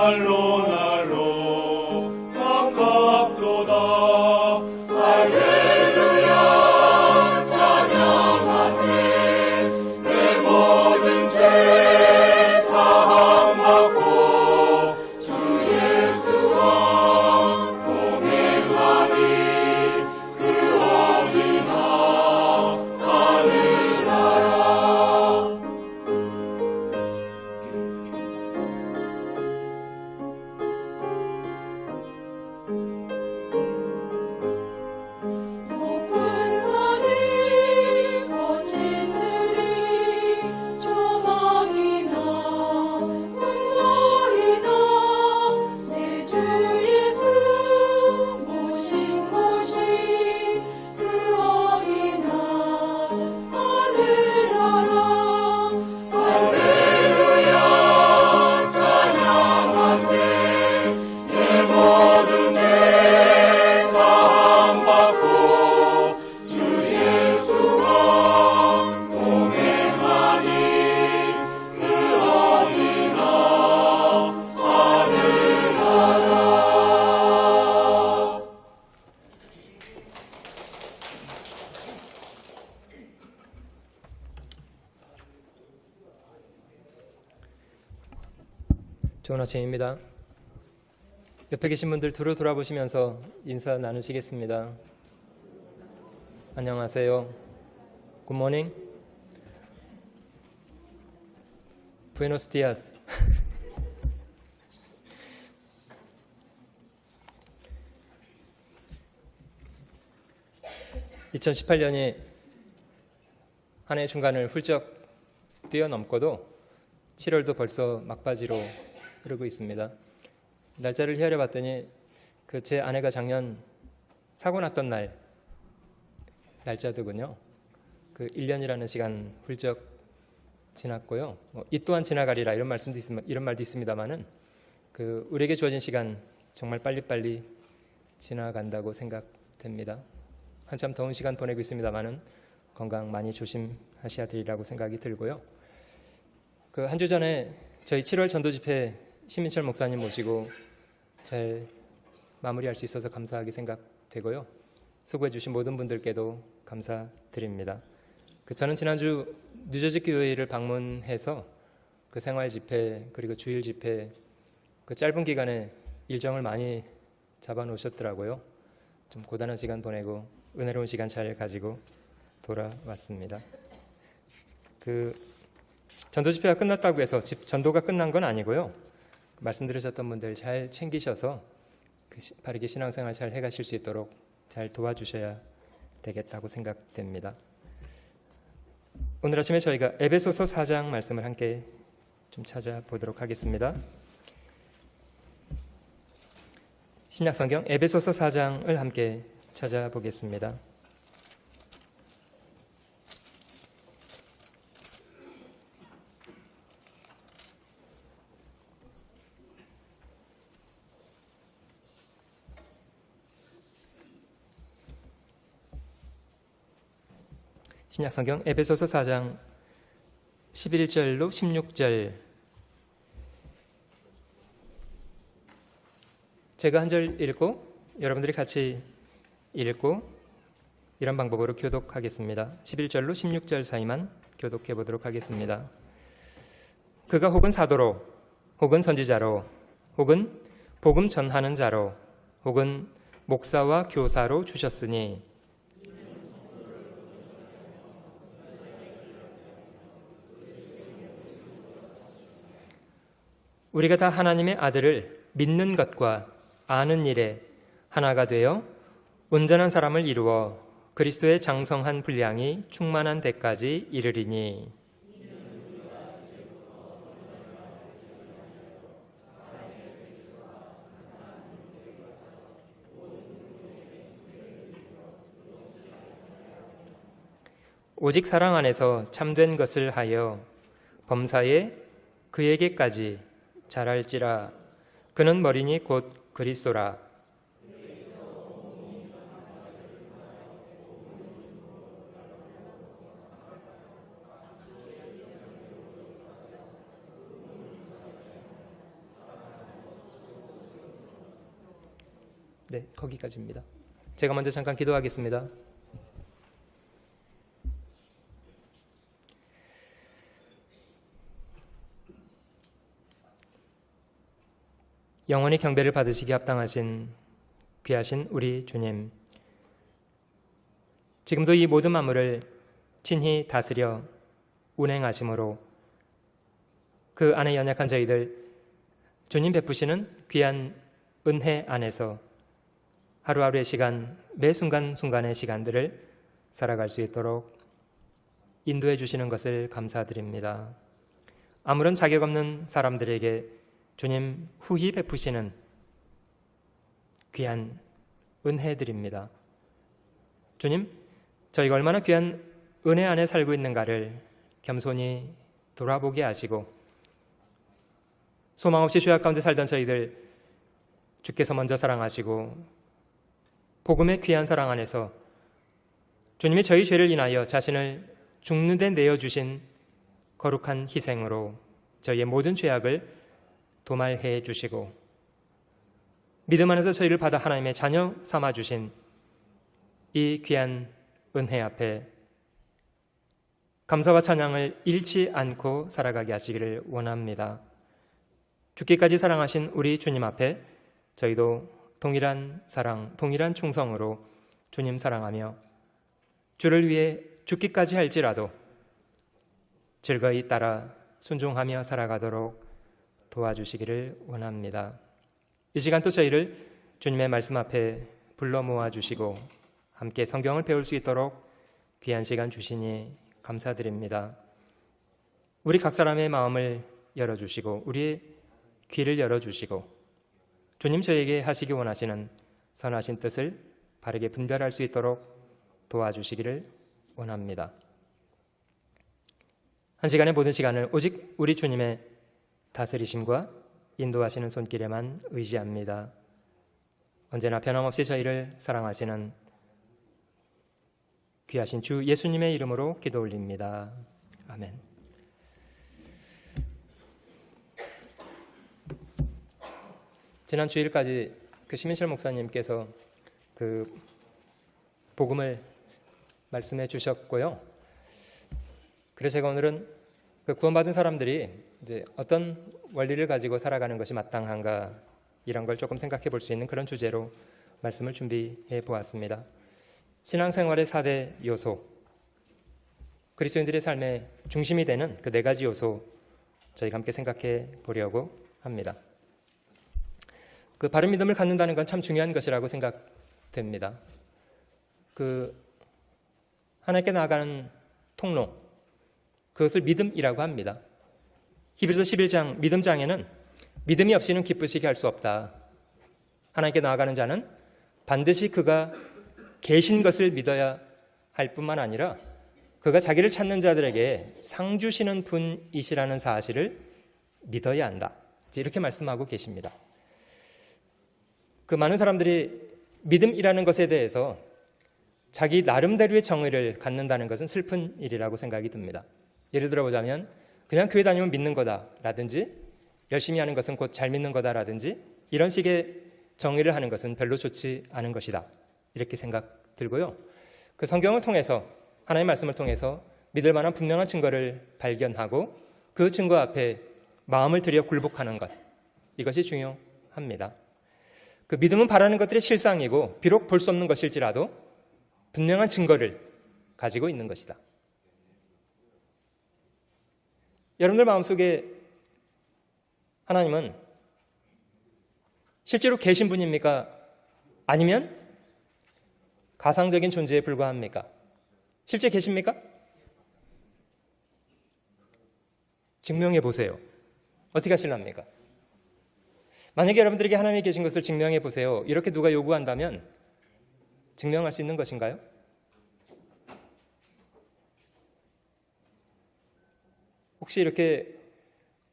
날로 날로 가깝도다. 할렐루야 찬양하세. 내 모든 죄 사함받고 주 예수와 동행하니 그 어디나 하늘나라. 높은 산이 거친 들이 조망이나 궁궐이나 내 주 예수 모신 곳이 그 어디나 하늘나라. 할렐루야 찬양하세. 내 모든 죄 사함받고 주 예수와 동행하니 그 어디나 하늘나라. 좋은 아침입니다. 옆에 계신 분들 두루 돌아보시면서 인사 나누시겠습니다. 안녕하세요. 굿모닝. 부에노스 디아스. 2018년이 한 해 중간을 훌쩍 뛰어넘고도 7월도 벌써 막바지로 흐르고 있습니다. 날짜를 헤아려 봤더니 제 아내가 작년 사고 났던 날짜더군요. 1년이라는 시간 훌쩍 지났고요. 이 또한 지나가리라 이런 말도 있습니다만은 우리에게 주어진 시간 정말 빨리빨리 지나간다고 생각됩니다. 한참 더운 시간 보내고 있습니다만은 건강 많이 조심하셔야 되리라고 생각이 들고요. 한 주 전에 저희 7월 전도 집회 신민철 목사님 모시고 잘 마무리할 수 있어서 감사하게 생각되고요. 수고해 주신 모든 분들께도 감사드립니다. 저는 지난주 뉴저지 교회를 방문해서 생활 집회 그리고 주일 집회 짧은 기간에 일정을 많이 잡아 놓으셨더라고요. 좀 고단한 시간 보내고 은혜로운 시간 잘 가지고 돌아왔습니다. 전도 집회가 끝났다고 해서 전도가 끝난 건 아니고요. 말씀 들으셨던 분들 잘 챙기셔서 바르게 신앙생활 잘 해가실 수 있도록 잘 도와주셔야 되겠다고 생각됩니다. 오늘 아침에 저희가 에베소서 4장 말씀을 함께 좀 찾아보도록 하겠습니다. 신약성경 에베소서 4장을 함께 찾아보겠습니다. 신약성경 에베소서 4장 11절로 16절 제가 한 절 읽고 여러분들이 같이 읽고 이런 방법으로 교독하겠습니다. 11절로 16절 사이만 교독해 보도록 하겠습니다. 그가 혹은 사도로 혹은 선지자로 혹은 복음 전하는 자로 혹은 목사와 교사로 주셨으니 우리가 다 하나님의 아들을 믿는 것과 아는 일에 하나가 되어 온전한 사람을 이루어 그리스도의 장성한 분량이 충만한 데까지 이르리니 오직 사랑 안에서 참된 것을 하여 범사에 그에게까지 자랄지라. 그는 머리니 곧 그리스도라. 네, 거기까지입니다. 제가 먼저 잠깐 기도하겠습니다. 영원히 경배를 받으시기 합당하신 귀하신 우리 주님, 지금도 이 모든 만물을 친히 다스려 운행하심으로 그 안에 연약한 저희들 주님 베푸시는 귀한 은혜 안에서 하루하루의 시간, 매 순간순간의 시간들을 살아갈 수 있도록 인도해 주시는 것을 감사드립니다. 아무런 자격 없는 사람들에게 주님 후히 베푸시는 귀한 은혜들입니다. 주님, 저희가 얼마나 귀한 은혜 안에 살고 있는가를 겸손히 돌아보게 하시고 소망 없이 죄악 가운데 살던 저희들 주께서 먼저 사랑하시고 복음의 귀한 사랑 안에서 주님이 저희 죄를 인하여 자신을 죽는 데 내어주신 거룩한 희생으로 저희의 모든 죄악을 도말해 주시고 믿음 안에서 저희를 받아 하나님의 자녀 삼아주신 이 귀한 은혜 앞에 감사와 찬양을 잃지 않고 살아가게 하시기를 원합니다. 죽기까지 사랑하신 우리 주님 앞에 저희도 동일한 사랑, 동일한 충성으로 주님 사랑하며 주를 위해 죽기까지 할지라도 즐거이 따라 순종하며 살아가도록 도와주시기를 원합니다. 이 시간 또 저희를 주님의 말씀 앞에 불러 모아주시고 함께 성경을 배울 수 있도록 귀한 시간 주시니 감사드립니다. 우리 각 사람의 마음을 열어주시고 우리의 귀를 열어주시고 주님 저에게 하시기 원하시는 선하신 뜻을 바르게 분별할 수 있도록 도와주시기를 원합니다. 한 시간의 모든 시간을 오직 우리 주님의 다스리심과 인도하시는 손길에만 의지합니다. 언제나 변함없이 저희를 사랑하시는 귀하신 주 예수님의 이름으로 기도 올립니다. 아멘. 지난 주일까지 시민철 목사님께서 복음을 말씀해 주셨고요. 그래서 제가 오늘은 구원받은 사람들이 이제 어떤 원리를 가지고 살아가는 것이 마땅한가 이런 걸 조금 생각해 볼 수 있는 그런 주제로 말씀을 준비해 보았습니다. 신앙생활의 4대 요소, 그리스도인들의 삶의 중심이 되는 그 4가지 요소 저희가 함께 생각해 보려고 합니다. 바른 믿음을 갖는다는 건 참 중요한 것이라고 생각됩니다. 하나님께 나아가는 통로, 그것을 믿음이라고 합니다. 히브리서 11장 믿음장에는 믿음이 없이는 기쁘시게 할 수 없다. 하나님께 나아가는 자는 반드시 그가 계신 것을 믿어야 할 뿐만 아니라 그가 자기를 찾는 자들에게 상 주시는 분이시라는 사실을 믿어야 한다. 이렇게 말씀하고 계십니다. 많은 사람들이 믿음이라는 것에 대해서 자기 나름대로의 정의를 갖는다는 것은 슬픈 일이라고 생각이 듭니다. 예를 들어보자면 그냥 교회 다니면 믿는 거다라든지 열심히 하는 것은 곧 잘 믿는 거다라든지 이런 식의 정의를 하는 것은 별로 좋지 않은 것이다. 이렇게 생각 들고요. 성경을 통해서 하나님의 말씀을 통해서 믿을 만한 분명한 증거를 발견하고 그 증거 앞에 마음을 들여 굴복하는 것, 이것이 중요합니다. 믿음은 바라는 것들의 실상이고 비록 볼 수 없는 것일지라도 분명한 증거를 가지고 있는 것이다. 여러분들 마음속에 하나님은 실제로 계신 분입니까? 아니면 가상적인 존재에 불과합니까? 실제 계십니까? 증명해 보세요. 어떻게 하실랍니까? 만약에 여러분들에게 하나님이 계신 것을 증명해 보세요. 이렇게 누가 요구한다면 증명할 수 있는 것인가요? 혹시 이렇게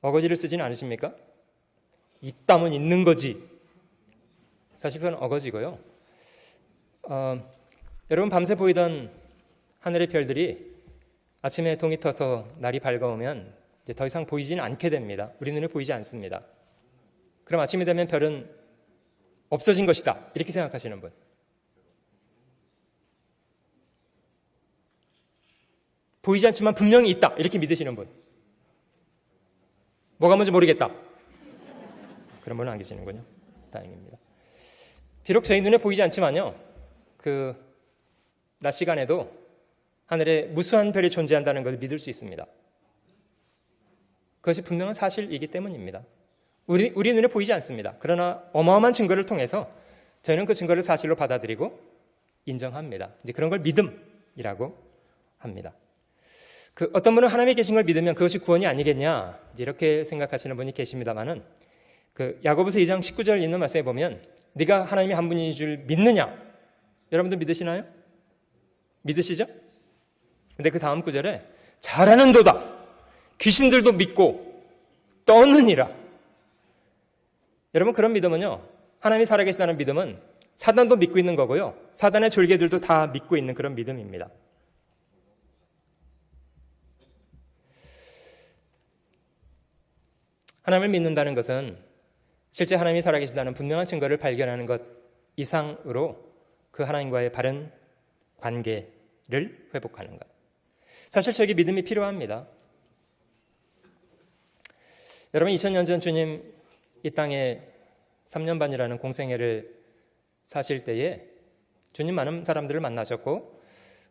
어거지를 쓰지는 않으십니까? 있다면 있는 거지. 사실 그건 어거지고요. 여러분 밤새 보이던 하늘의 별들이 아침에 동이 터서 날이 밝아오면 이제 더 이상 보이지는 않게 됩니다. 우리 눈에 보이지 않습니다. 그럼 아침이 되면 별은 없어진 것이다 이렇게 생각하시는 분, 보이지 않지만 분명히 있다 이렇게 믿으시는 분, 뭐가 뭔지 모르겠다 그런 분은 안 계시는군요. 다행입니다. 비록 저희 눈에 보이지 않지만요, 낮 시간에도 하늘에 무수한 별이 존재한다는 것을 믿을 수 있습니다. 그것이 분명한 사실이기 때문입니다. 우리 눈에 보이지 않습니다. 그러나 어마어마한 증거를 통해서 저희는 그 증거를 사실로 받아들이고 인정합니다. 이제 그런 걸 믿음이라고 합니다. 어떤 분은 하나님이 계신 걸 믿으면 그것이 구원이 아니겠냐 이렇게 생각하시는 분이 계십니다만은 야고보서 2장 19절 있는 말씀에 보면 네가 하나님이 한 분인 줄 믿느냐? 여러분들 믿으시나요? 믿으시죠? 근데 그 다음 구절에 잘하는도다 귀신들도 믿고 떠느니라. 여러분, 그런 믿음은요, 하나님이 살아계시다는 믿음은 사단도 믿고 있는 거고요, 사단의 졸개들도 다 믿고 있는 그런 믿음입니다. 하나님을 믿는다는 것은 실제 하나님이 살아계시다는 분명한 증거를 발견하는 것 이상으로 그 하나님과의 바른 관계를 회복하는 것. 사실 저에게 믿음이 필요합니다. 여러분, 2000년 전 주님 이 땅에 3년 반이라는 공생애를 사실 때에 주님 많은 사람들을 만나셨고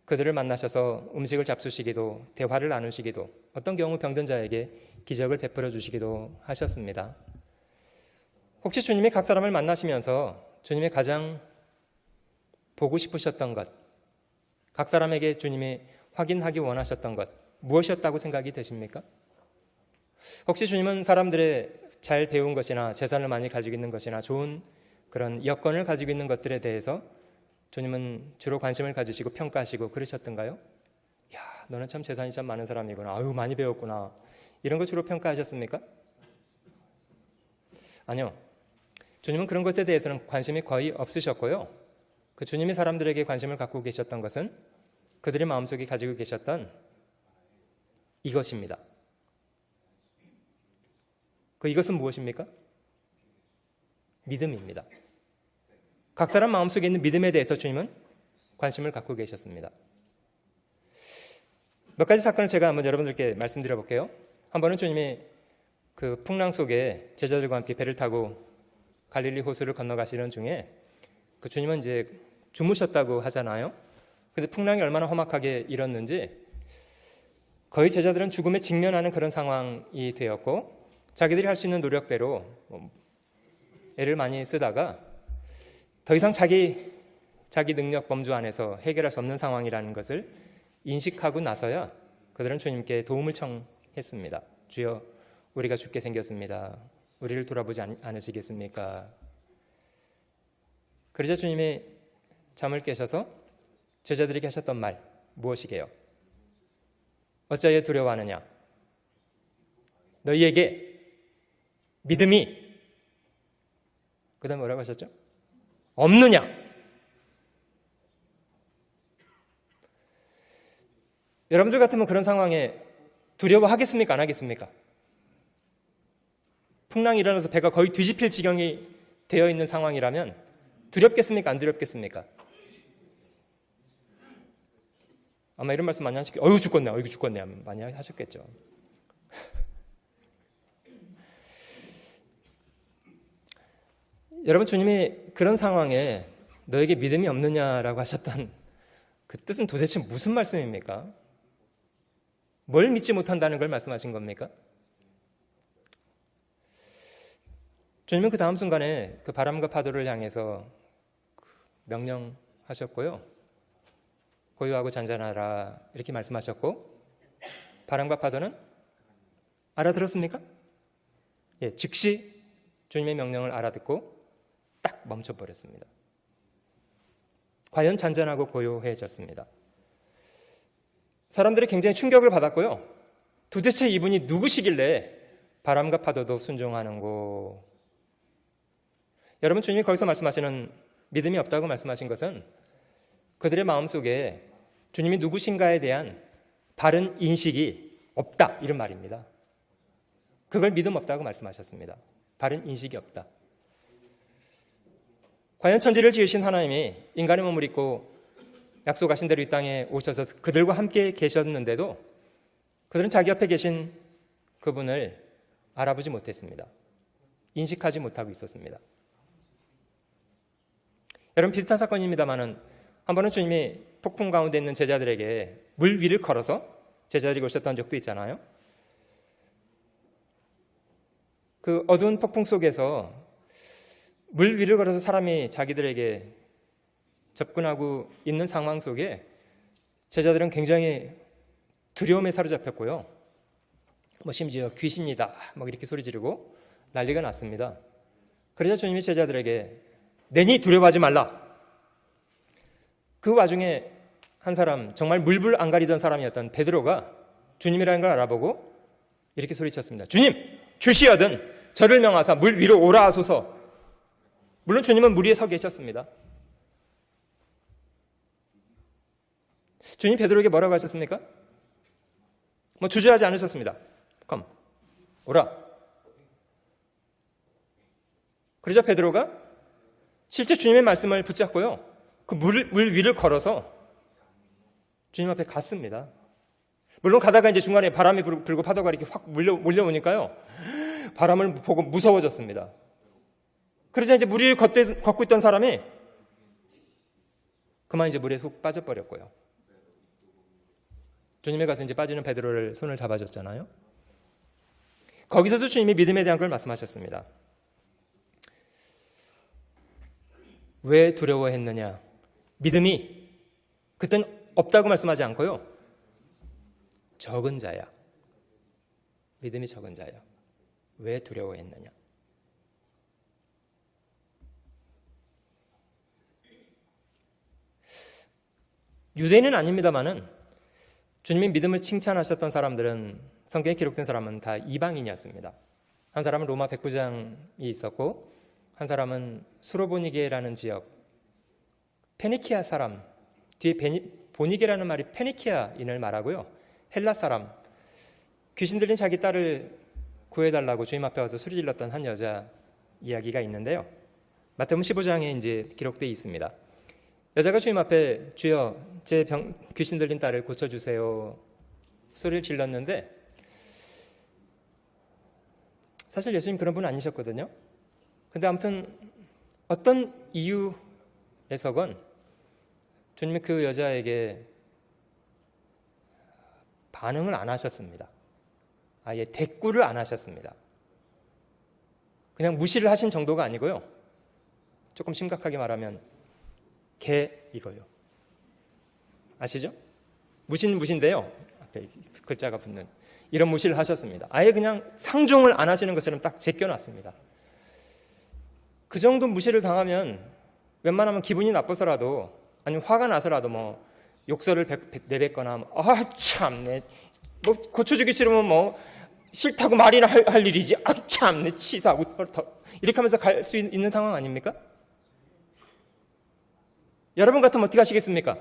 그들을 만나셔서 음식을 잡수시기도 대화를 나누시기도 어떤 경우 병든 자에게 기적을 베풀어 주시기도 하셨습니다. 혹시 주님이 각 사람을 만나시면서 주님이 가장 보고 싶으셨던 것, 각 사람에게 주님이 확인하기 원하셨던 것 무엇이었다고 생각이 되십니까? 혹시 주님은 사람들의 잘 배운 것이나 재산을 많이 가지고 있는 것이나 좋은 그런 여건을 가지고 있는 것들에 대해서 주님은 주로 관심을 가지시고 평가하시고 그러셨던가요? 야, 너는 참 재산이 참 많은 사람이구나. 아유, 많이 배웠구나. 이런 거 주로 평가하셨습니까? 아니요. 주님은 그런 것에 대해서는 관심이 거의 없으셨고요. 그 주님이 사람들에게 관심을 갖고 계셨던 것은 그들의 마음속에 가지고 계셨던 이것입니다. 이것은 무엇입니까? 믿음입니다. 각 사람 마음속에 있는 믿음에 대해서 주님은 관심을 갖고 계셨습니다. 몇 가지 사건을 제가 한번 여러분들께 말씀드려 볼게요. 한 번은 주님이 그 풍랑 속에 제자들과 함께 배를 타고 갈릴리 호수를 건너가시는 중에 그 주님은 이제 주무셨다고 하잖아요. 근데 풍랑이 얼마나 험악하게 일었는지 거의 제자들은 죽음에 직면하는 그런 상황이 되었고 자기들이 할 수 있는 노력대로 애를 많이 쓰다가 더 이상 자기 능력 범주 안에서 해결할 수 없는 상황이라는 것을 인식하고 나서야 그들은 주님께 도움을 청했습니다. 주여, 우리가 죽게 생겼습니다. 우리를 돌아보지 않으시겠습니까? 그러자 주님이 잠을 깨셔서 제자들에게 하셨던 말 무엇이게요? 어찌하여 두려워하느냐? 너희에게 믿음이 그 다음에 뭐라고 하셨죠? 없느냐? 여러분들 같으면 그런 상황에 두려워하겠습니까? 안 하겠습니까? 풍랑이 일어나서 배가 거의 뒤집힐 지경이 되어 있는 상황이라면 두렵겠습니까? 안 두렵겠습니까? 아마 이런 말씀 많이 하시겠죠. 어이구 죽겠네 많이 하셨겠죠. 여러분, 주님이 그런 상황에 너에게 믿음이 없느냐라고 하셨던 그 뜻은 도대체 무슨 말씀입니까? 뭘 믿지 못한다는 걸 말씀하신 겁니까? 주님은 그 다음 순간에 그 바람과 파도를 향해서 명령하셨고요. 고요하고 잔잔하라 이렇게 말씀하셨고 바람과 파도는 알아들었습니까? 예, 즉시 주님의 명령을 알아듣고 딱 멈춰버렸습니다. 과연 잔잔하고 고요해졌습니다. 사람들이 굉장히 충격을 받았고요. 도대체 이분이 누구시길래 바람과 파도도 순종하는고. 여러분, 주님이 거기서 말씀하시는 믿음이 없다고 말씀하신 것은 그들의 마음속에 주님이 누구신가에 대한 바른 인식이 없다 이런 말입니다. 그걸 믿음 없다고 말씀하셨습니다. 바른 인식이 없다. 과연 천지를 지으신 하나님이 인간의 몸을 입고 약속하신 대로 이 땅에 오셔서 그들과 함께 계셨는데도 그들은 자기 옆에 계신 그분을 알아보지 못했습니다. 인식하지 못하고 있었습니다. 여러분, 비슷한 사건입니다만은 한 번은 주님이 폭풍 가운데 있는 제자들에게 물 위를 걸어서 제자들이 오셨던 적도 있잖아요. 그 어두운 폭풍 속에서 물 위를 걸어서 사람이 자기들에게 접근하고 있는 상황 속에 제자들은 굉장히 두려움에 사로잡혔고요. 심지어 귀신이다 이렇게 소리 지르고 난리가 났습니다. 그러자 주님이 제자들에게 내니 두려워하지 말라. 그 와중에 한 사람, 정말 물불 안 가리던 사람이었던 베드로가 주님이라는 걸 알아보고 이렇게 소리쳤습니다. 주님, 주시여든 저를 명하사 물 위로 오라 하소서. 물론 주님은 물 위에 서 계셨습니다. 주님 베드로에게 뭐라고 하셨습니까? 주저하지 않으셨습니다. 컴, 오라. 그러자 베드로가 실제 주님의 말씀을 붙잡고요, 그 물 위를 걸어서 주님 앞에 갔습니다. 물론 가다가 이제 중간에 바람이 불고 파도가 이렇게 확 몰려오니까요, 바람을 보고 무서워졌습니다. 그러자 이제 물 위를 걷고 있던 사람이 그만 이제 물에 훅 빠져버렸고요. 주님에 가서 이제 빠지는 베드로를 손을 잡아줬잖아요. 거기서도 주님이 믿음에 대한 걸 말씀하셨습니다. 왜 두려워했느냐? 믿음이 그땐 없다고 말씀하지 않고요, 적은 자야. 믿음이 적은 자야. 왜 두려워했느냐? 유대인은 아닙니다만은 주님이 믿음을 칭찬하셨던 사람들은, 성경에 기록된 사람은 다 이방인이었습니다. 한 사람은 로마 백부장이 있었고, 한 사람은 수로보니게라는 지역, 페니키아 사람, 뒤에 보니게라는 말이 페니키아인을 말하고요, 헬라 사람, 귀신 들린 자기 딸을 구해달라고 주님 앞에 와서 소리 질렀던 한 여자 이야기가 있는데요. 마태복음 15장에 이제 기록되어 있습니다. 여자가 주님 앞에 주여 제 귀신 들린 딸을 고쳐주세요 소리를 질렀는데, 사실 예수님 그런 분 아니셨거든요. 근데 아무튼 어떤 이유에서건 주님이 그 여자에게 반응을 안 하셨습니다. 아예 대꾸를 안 하셨습니다. 그냥 무시를 하신 정도가 아니고요, 조금 심각하게 말하면 개 이거요. 아시죠? 무시는 무시인데요, 앞에 글자가 붙는 이런 무시를 하셨습니다. 아예 그냥 상종을 안 하시는 것처럼 딱 제껴놨습니다. 그 정도 무시를 당하면 웬만하면 기분이 나빠서라도, 아니면 화가 나서라도 욕설을 내뱉거나 참내 고쳐주기 싫으면 싫다고 말이나 할 일이지, 참내 치사하고 이렇게 하면서 갈 수 있는 상황 아닙니까? 여러분 같으면 어떻게 하시겠습니까?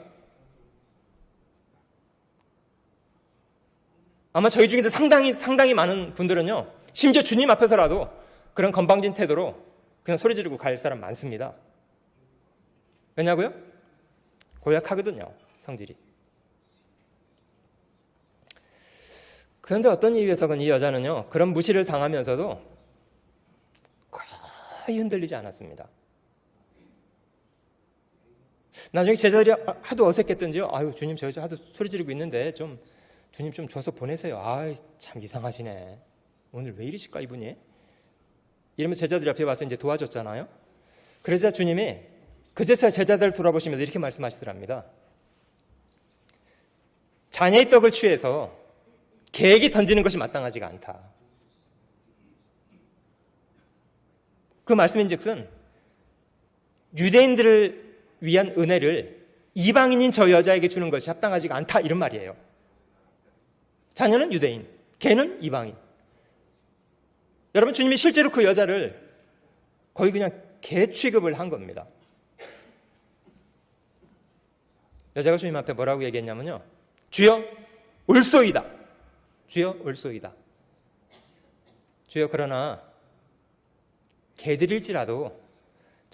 아마 저희 중에도 상당히 많은 분들은요, 심지어 주님 앞에서라도 그런 건방진 태도로 그냥 소리 지르고 갈 사람 많습니다. 왜냐고요? 고약하거든요, 성질이. 그런데 어떤 이유에서건 이 여자는요, 그런 무시를 당하면서도 거의 흔들리지 않았습니다. 나중에 제자들이 하도 어색했던지요, 아유 주님 저 여자 하도 소리 지르고 있는데 주님 좀 줘서 보내세요. 참 이상하시네, 오늘 왜 이러실까 이분이? 이러면 제자들이 앞에 와서 이제 도와줬잖아요. 그러자 주님이 그제서야 제자들을 돌아보시면서 이렇게 말씀하시더랍니다. 자녀의 떡을 취해서 개에게 던지는 것이 마땅하지가 않다. 그 말씀인즉슨 유대인들을 위한 은혜를 이방인인 저 여자에게 주는 것이 합당하지가 않다, 이런 말이에요. 자녀는 유대인, 개는 이방인. 여러분, 주님이 실제로 그 여자를 거의 그냥 개 취급을 한 겁니다. 여자가 주님 앞에 뭐라고 얘기했냐면요, 주여 올소이다. 주여 올소이다. 주여 그러나 개들일지라도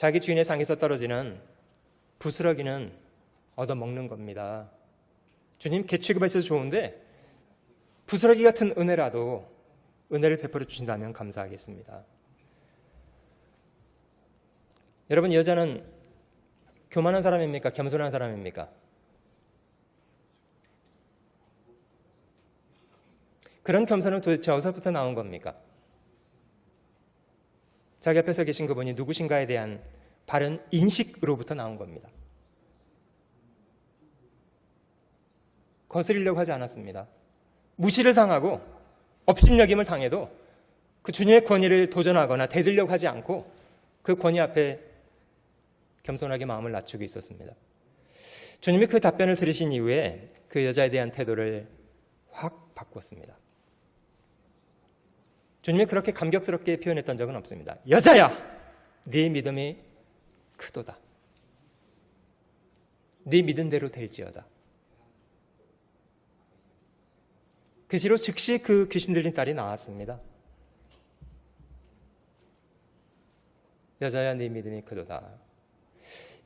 자기 주인의 상에서 떨어지는 부스러기는 얻어먹는 겁니다. 주님 개 취급해서 좋은데 부스러기 같은 은혜라도 은혜를 베풀어 주신다면 감사하겠습니다. 여러분, 여자는 교만한 사람입니까? 겸손한 사람입니까? 그런 겸손은 도대체 어디서부터 나온 겁니까? 자기 앞에서 계신 그분이 누구신가에 대한 바른 인식으로부터 나온 겁니다. 거스리려고 하지 않았습니다. 무시를 당하고 업신여김을 당해도 그 주님의 권위를 도전하거나 대들려고 하지 않고 그 권위 앞에 겸손하게 마음을 낮추고 있었습니다. 주님이 그 답변을 들으신 이후에 그 여자에 대한 태도를 확 바꾸었습니다. 주님이 그렇게 감격스럽게 표현했던 적은 없습니다. 여자야, 네 믿음이 크도다. 네 믿은 대로 될지어다. 그 시로 즉시 그 귀신 들린 딸이 나왔습니다. 여자야, 네 믿음이 크도다.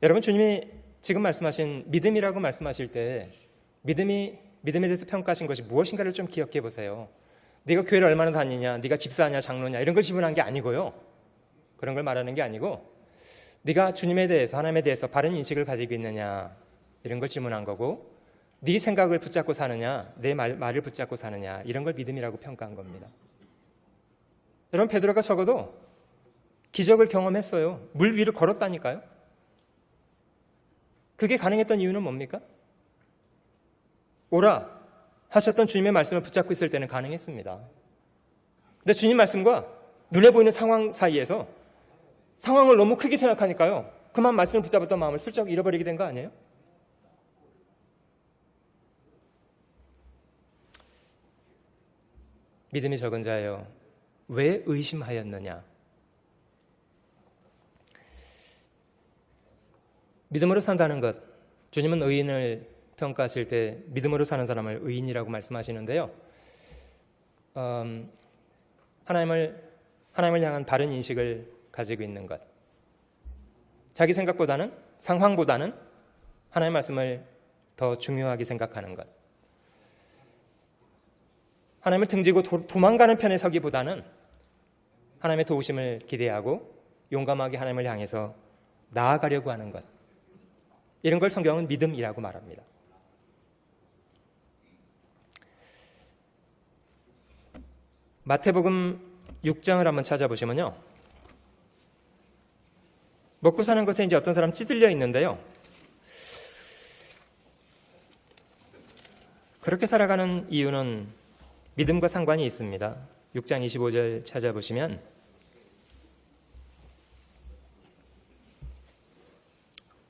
여러분, 주님이 지금 말씀하신 믿음이라고 말씀하실 때 믿음에 대해서 평가하신 것이 무엇인가를 좀 기억해 보세요. 네가 교회를 얼마나 다니냐, 네가 집사냐, 장로냐 이런 걸 질문한 게 아니고요. 그런 걸 말하는 게 아니고 네가 주님에 대해서, 하나님에 대해서 바른 인식을 가지고 있느냐 이런 걸 질문한 거고, 네 생각을 붙잡고 사느냐, 내 말을 붙잡고 사느냐 이런 걸 믿음이라고 평가한 겁니다. 여러분, 베드로가 적어도 기적을 경험했어요. 물 위를 걸었다니까요. 그게 가능했던 이유는 뭡니까? 오라 하셨던 주님의 말씀을 붙잡고 있을 때는 가능했습니다. 근데 주님 말씀과 눈에 보이는 상황 사이에서 상황을 너무 크게 생각하니까요, 그만 말씀을 붙잡았던 마음을 슬쩍 잃어버리게 된 거 아니에요? 믿음이 적은 자여, 왜 의심하였느냐? 믿음으로 산다는 것, 주님은 의인을 평가하실 때 믿음으로 사는 사람을 의인이라고 말씀하시는데요. 하나님을 향한 바른 인식을 가지고 있는 것, 자기 생각보다는, 상황보다는 하나님의 말씀을 더 중요하게 생각하는 것, 하나님을 등지고 도망가는 편에 서기보다는 하나님의 도우심을 기대하고 용감하게 하나님을 향해서 나아가려고 하는 것, 이런 걸 성경은 믿음이라고 말합니다. 마태복음 6장을 한번 찾아보시면요, 먹고 사는 것에 이제 어떤 사람 찌들려 있는데요, 그렇게 살아가는 이유는 믿음과 상관이 있습니다. 6장 25절 찾아보시면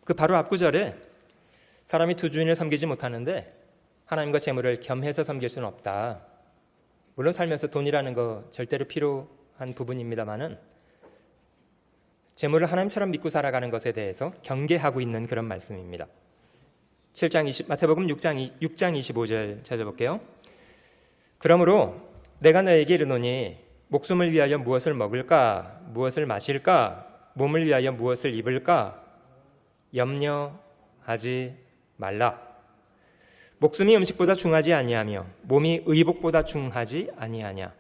그 바로 앞구절에 사람이 두 주인을 섬기지 못하는데 하나님과 재물을 겸해서 섬길 수는 없다. 물론 살면서 돈이라는 거 절대로 필요한 부분입니다만은 재물을 하나님처럼 믿고 살아가는 것에 대해서 경계하고 있는 그런 말씀입니다. 마태복음 6장 25절 찾아볼게요. 그러므로 내가 너에게 이르노니 목숨을 위하여 무엇을 먹을까, 무엇을 마실까, 몸을 위하여 무엇을 입을까 염려하지 말라. 목숨이 음식보다 중하지 아니하며 몸이 의복보다 중하지 아니하냐.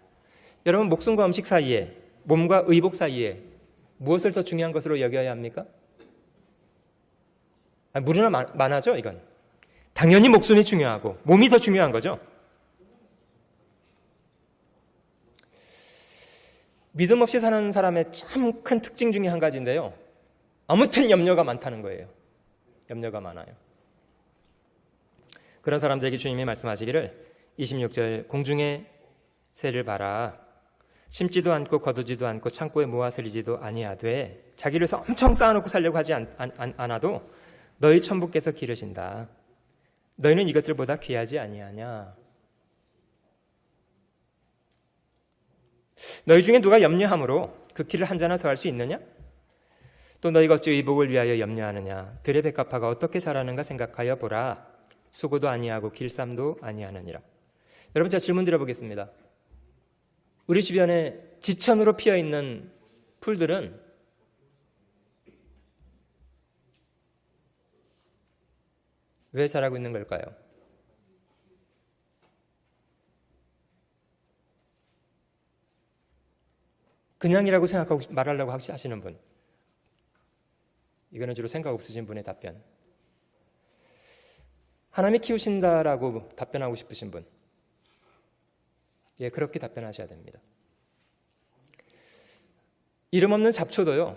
여러분, 목숨과 음식 사이에, 몸과 의복 사이에 무엇을 더 중요한 것으로 여겨야 합니까? 무르나 많아죠, 이건. 당연히 목숨이 중요하고 몸이 더 중요한 거죠. 믿음 없이 사는 사람의 참 큰 특징 중에 한 가지인데요, 아무튼 염려가 많다는 거예요. 염려가 많아요. 그런 사람들에게 주님이 말씀하시기를 26절, 공중의 새를 봐라. 심지도 않고 거두지도 않고 창고에 모아들이지도 아니하되 자기를 위해서 엄청 쌓아놓고 살려고 하지 않아도 너희 천부께서 기르신다. 너희는 이것들보다 귀하지 아니하냐. 너희 중에 누가 염려함으로 그 키를 한 자나 더할 수 있느냐? 또 너희가 어찌 의복을 위하여 염려하느냐. 들의 백합화가 어떻게 자라는가 생각하여 보라. 수고도 아니하고 길쌈도 아니하느니라. 여러분, 제가 질문 드려보겠습니다. 우리 주변에 지천으로 피어있는 풀들은 왜 잘하고 있는 걸까요? 그냥이라고 생각하고 말하려고 하시는 분, 이거는 주로 생각 없으신 분의 답변. 하나님이 키우신다라고 답변하고 싶으신 분, 예, 그렇게 답변하셔야 됩니다. 이름 없는 잡초도요,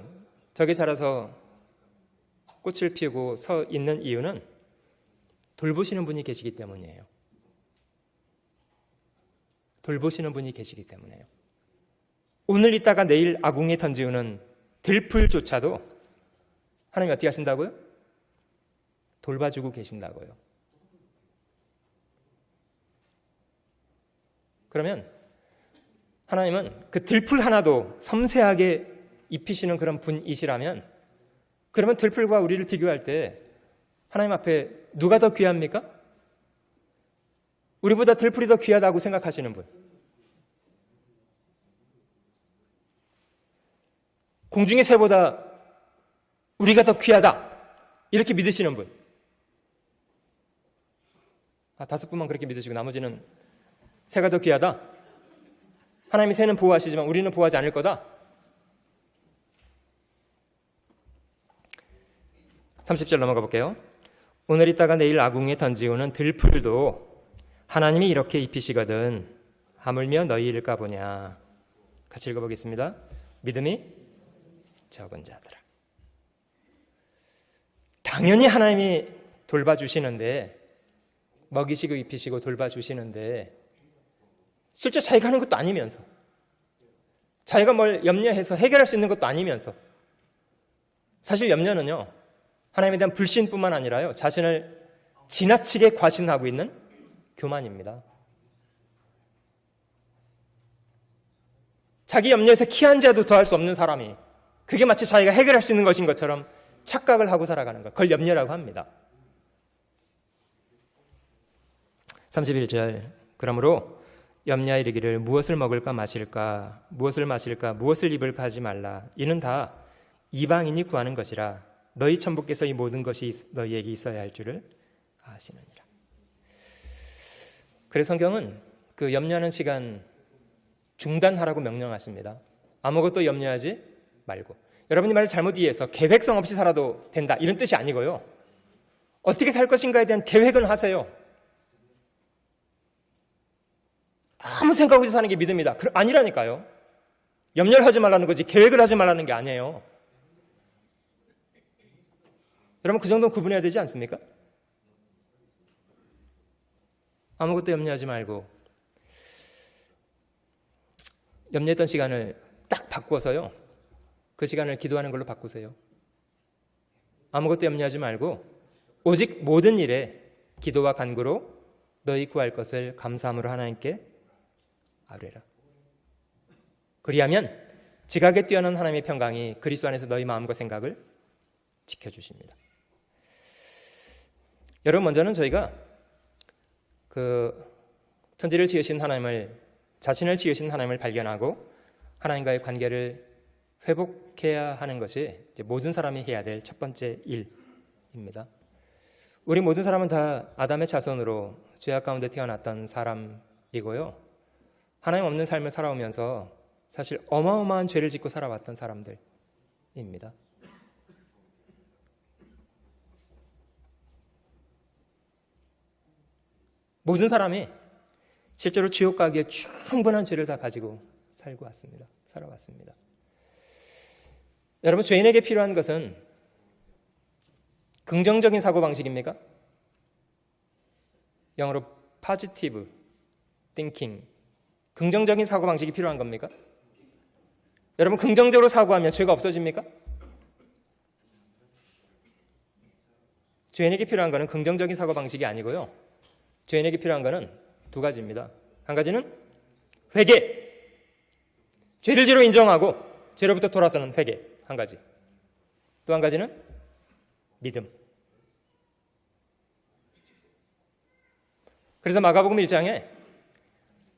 저기 자라서 꽃을 피우고 서 있는 이유는 돌보시는 분이 계시기 때문이에요. 돌보시는 분이 계시기 때문이에요. 오늘 있다가 내일 아궁이에 던지우는 들풀조차도 하나님이 어떻게 하신다고요? 돌봐주고 계신다고요. 그러면 하나님은 그 들풀 하나도 섬세하게 입히시는 그런 분이시라면, 그러면 들풀과 우리를 비교할 때 하나님 앞에 누가 더 귀합니까? 우리보다 들풀이 더 귀하다고 생각하시는 분, 공중의 새보다 우리가 더 귀하다 이렇게 믿으시는 분, 다섯 분만 그렇게 믿으시고 나머지는 새가 더 귀하다, 하나님이 새는 보호하시지만 우리는 보호하지 않을 거다. 30절 넘어가 볼게요. 오늘 있다가 내일 아궁이에 던지우는 들풀도 하나님이 이렇게 입히시거든 하물며 너희일까 보냐. 같이 읽어보겠습니다. 믿음이 적은 자들아. 당연히 하나님이 돌봐주시는데, 먹이시고 입히시고 돌봐주시는데 실제 자기가 하는 것도 아니면서, 자기가 뭘 염려해서 해결할 수 있는 것도 아니면서, 사실 염려는요 하나님에 대한 불신뿐만 아니라요 자신을 지나치게 과신하고 있는 교만입니다. 자기 염려에서 키 한 자도 더할 수 없는 사람이 그게 마치 자기가 해결할 수 있는 것인 것처럼 착각을 하고 살아가는 것, 그걸 염려라고 합니다. 31절 그러므로 염려하여 이르기를 무엇을 먹을까 마실까 무엇을 마실까 무엇을 입을까 하지 말라. 이는 다 이방인이 구하는 것이라. 너희 천부께서 이 모든 것이 너희에게 있어야 할 줄을 아시느니라. 그래서 성경은 그 염려하는 시간 중단하라고 명령하십니다. 아무것도 염려하지 말고. 여러분이 말을 잘못 이해해서 계획성 없이 살아도 된다 이런 뜻이 아니고요, 어떻게 살 것인가에 대한 계획은 하세요. 아무 생각 없이 사는 게 믿음이다 아니라니까요. 염려를 하지 말라는 거지 계획을 하지 말라는 게 아니에요. 여러분 그 정도는 구분해야 되지 않습니까? 아무것도 염려하지 말고, 염려했던 시간을 딱 바꿔서요 그 시간을 기도하는 걸로 바꾸세요. 아무것도 염려하지 말고 오직 모든 일에 기도와 간구로 너희 구할 것을 감사함으로 하나님께 아뢰라. 그리하면 지각에 뛰어난 하나님의 평강이 그리스도 안에서 너희 마음과 생각을 지켜주십니다. 여러분, 먼저는 저희가 그 천지를 지으신 하나님을, 자신을 지으신 하나님을 발견하고 하나님과의 관계를 회복해야 하는 것이 모든 사람이 해야 될 첫 번째 일입니다. 우리 모든 사람은 다 아담의 자손으로 죄악 가운데 태어났던 사람이고요, 하나님 없는 삶을 살아오면서 사실 어마어마한 죄를 짓고 살아왔던 사람들입니다. 모든 사람이 실제로 지옥 가기에 충분한 죄를 다 가지고 살아왔습니다. 여러분, 죄인에게 필요한 것은 긍정적인 사고방식입니까? 영어로 positive thinking, 긍정적인 사고방식이 필요한 겁니까? 여러분, 긍정적으로 사고하면 죄가 없어집니까? 죄인에게 필요한 것은 긍정적인 사고방식이 아니고요, 죄인에게 필요한 것은 두 가지입니다. 한 가지는 회개, 죄를 지로 인정하고 죄로부터 돌아서는 회개 한 가지. 또 한 가지는 믿음. 그래서 마가복음 1장에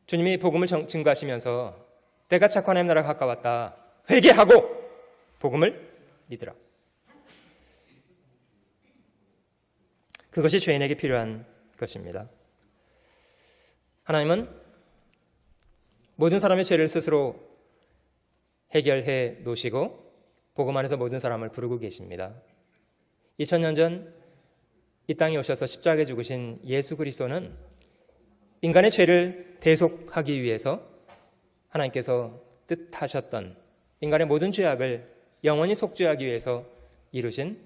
주님이 복음을 증거하시면서 때가 찼고 하나님 나라가 가까웠다, 회개하고 복음을 믿으라. 그것이 죄인에게 필요한 것입니다. 하나님은 모든 사람의 죄를 스스로 해결해 놓으시고 복음 안에서 모든 사람을 부르고 계십니다. 2000년 전 이 땅에 오셔서 십자가에 죽으신 예수 그리스도는 인간의 죄를 대속하기 위해서 하나님께서 뜻하셨던 인간의 모든 죄악을 영원히 속죄하기 위해서 이루신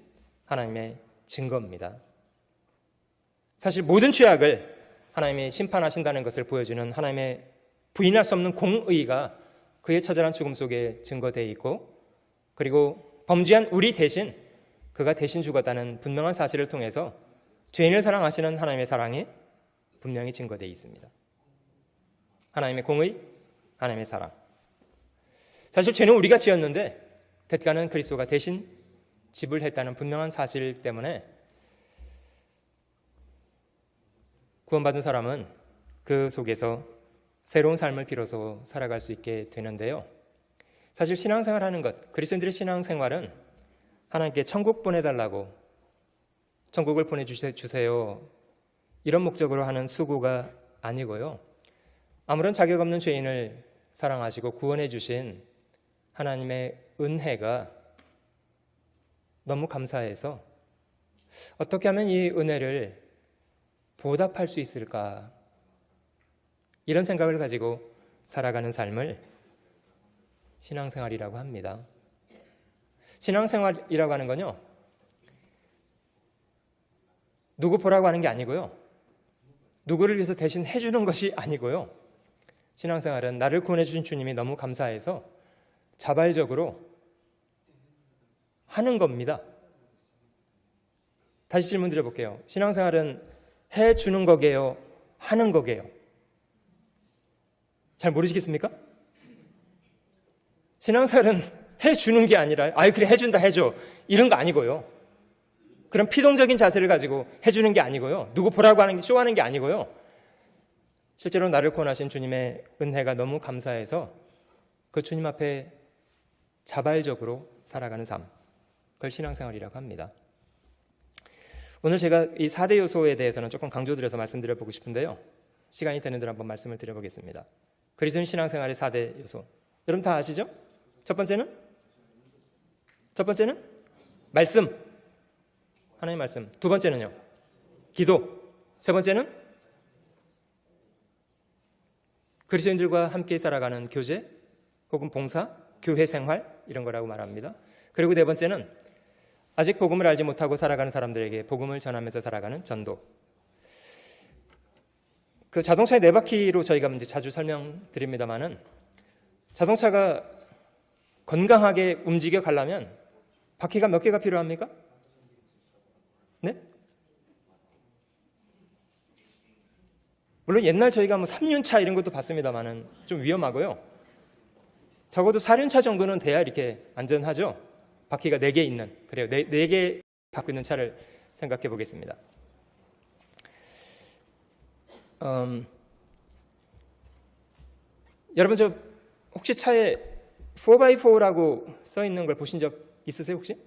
하나님의 증거입니다. 사실 모든 죄악을 하나님이 심판하신다는 것을 보여주는 하나님의 부인할 수 없는 공의가 그의 처절한 죽음 속에 증거되어 있고, 그리고 범죄한 우리 대신 그가 대신 죽었다는 분명한 사실을 통해서 죄인을 사랑하시는 하나님의 사랑이 분명히 증거되어 있습니다. 하나님의 공의, 하나님의 사랑. 사실 죄는 우리가 지었는데 대가는 그리스도가 대신 지불했다는 분명한 사실 때문에 구원받은 사람은 그 속에서 새로운 삶을 비로소 살아갈 수 있게 되는데요. 사실 신앙생활하는 것, 그리스도인들의 신앙생활은 하나님께 천국 보내달라고, 천국을 보내주세요, 이런 목적으로 하는 수고가 아니고요. 아무런 자격 없는 죄인을 사랑하시고 구원해 주신 하나님의 은혜가 너무 감사해서 어떻게 하면 이 은혜를 보답할 수 있을까, 이런 생각을 가지고 살아가는 삶을 신앙생활이라고 합니다. 신앙생활이라고 하는 건요, 누구 보라고 하는 게 아니고요, 누구를 위해서 대신 해주는 것이 아니고요, 신앙생활은 나를 구원해 주신 주님이 너무 감사해서 자발적으로 하는 겁니다. 다시 질문 드려볼게요. 신앙생활은 해주는 거게요, 하는 거게요? 잘 모르시겠습니까? 신앙생활은 해주는 게 아니라 그래 해준다 해줘 이런 거 아니고요, 그런 피동적인 자세를 가지고 해주는 게 아니고요, 누구 보라고 하는 게 쇼하는 게 아니고요, 실제로 나를 구원하신 주님의 은혜가 너무 감사해서 그 주님 앞에 자발적으로 살아가는 삶, 그걸 신앙생활이라고 합니다. 오늘 제가 이 4대 요소에 대해서는 조금 강조드려서 말씀드려보고 싶은데요, 시간이 되는 대로 한번 말씀을 드려보겠습니다. 그리스도인 신앙생활의 4대 요소, 여러분 다 아시죠? 첫 번째는 말씀, 하나님의 말씀. 두 번째는요, 기도. 세 번째는 그리스도인들과 함께 살아가는 교제 혹은 봉사, 교회 생활, 이런 거라고 말합니다. 그리고 네 번째는 아직 복음을 알지 못하고 살아가는 사람들에게 복음을 전하면서 살아가는 전도. 그 자동차의 네 바퀴로 저희가 이제 자주 설명드립니다만은, 자동차가 건강하게 움직여 가려면 바퀴가 몇 개가 필요합니까? 네? 물론 옛날 저희가 3륜차 이런 것도 봤습니다만은 좀 위험하고요. 적어도 4륜차 정도는 돼야 이렇게 안전하죠. 바퀴가 4개 있는, 그래요. 4개 갖고 있는 차를 생각해 보겠습니다. 여러분 저 혹시 차에 4x4라고 써 있는 걸 보신 적 있으세요 혹시?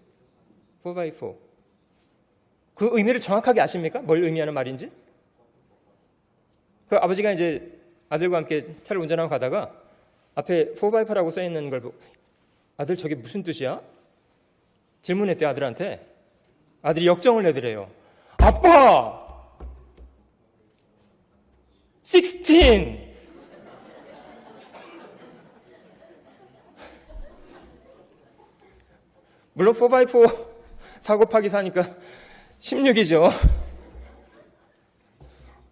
4x4. 그 의미를 정확하게 아십니까? 뭘 의미하는 말인지? 그 아버지가 이제 아들과 함께 차를 운전하고 가다가 앞에 4x4라고 써 있는 걸 보고, 아들 저게 무슨 뜻이야? 질문했대 아들한테. 아들이 역정을 내더래요. 아빠! 16! 물론 4x4 4 곱하기 4니까 16이죠.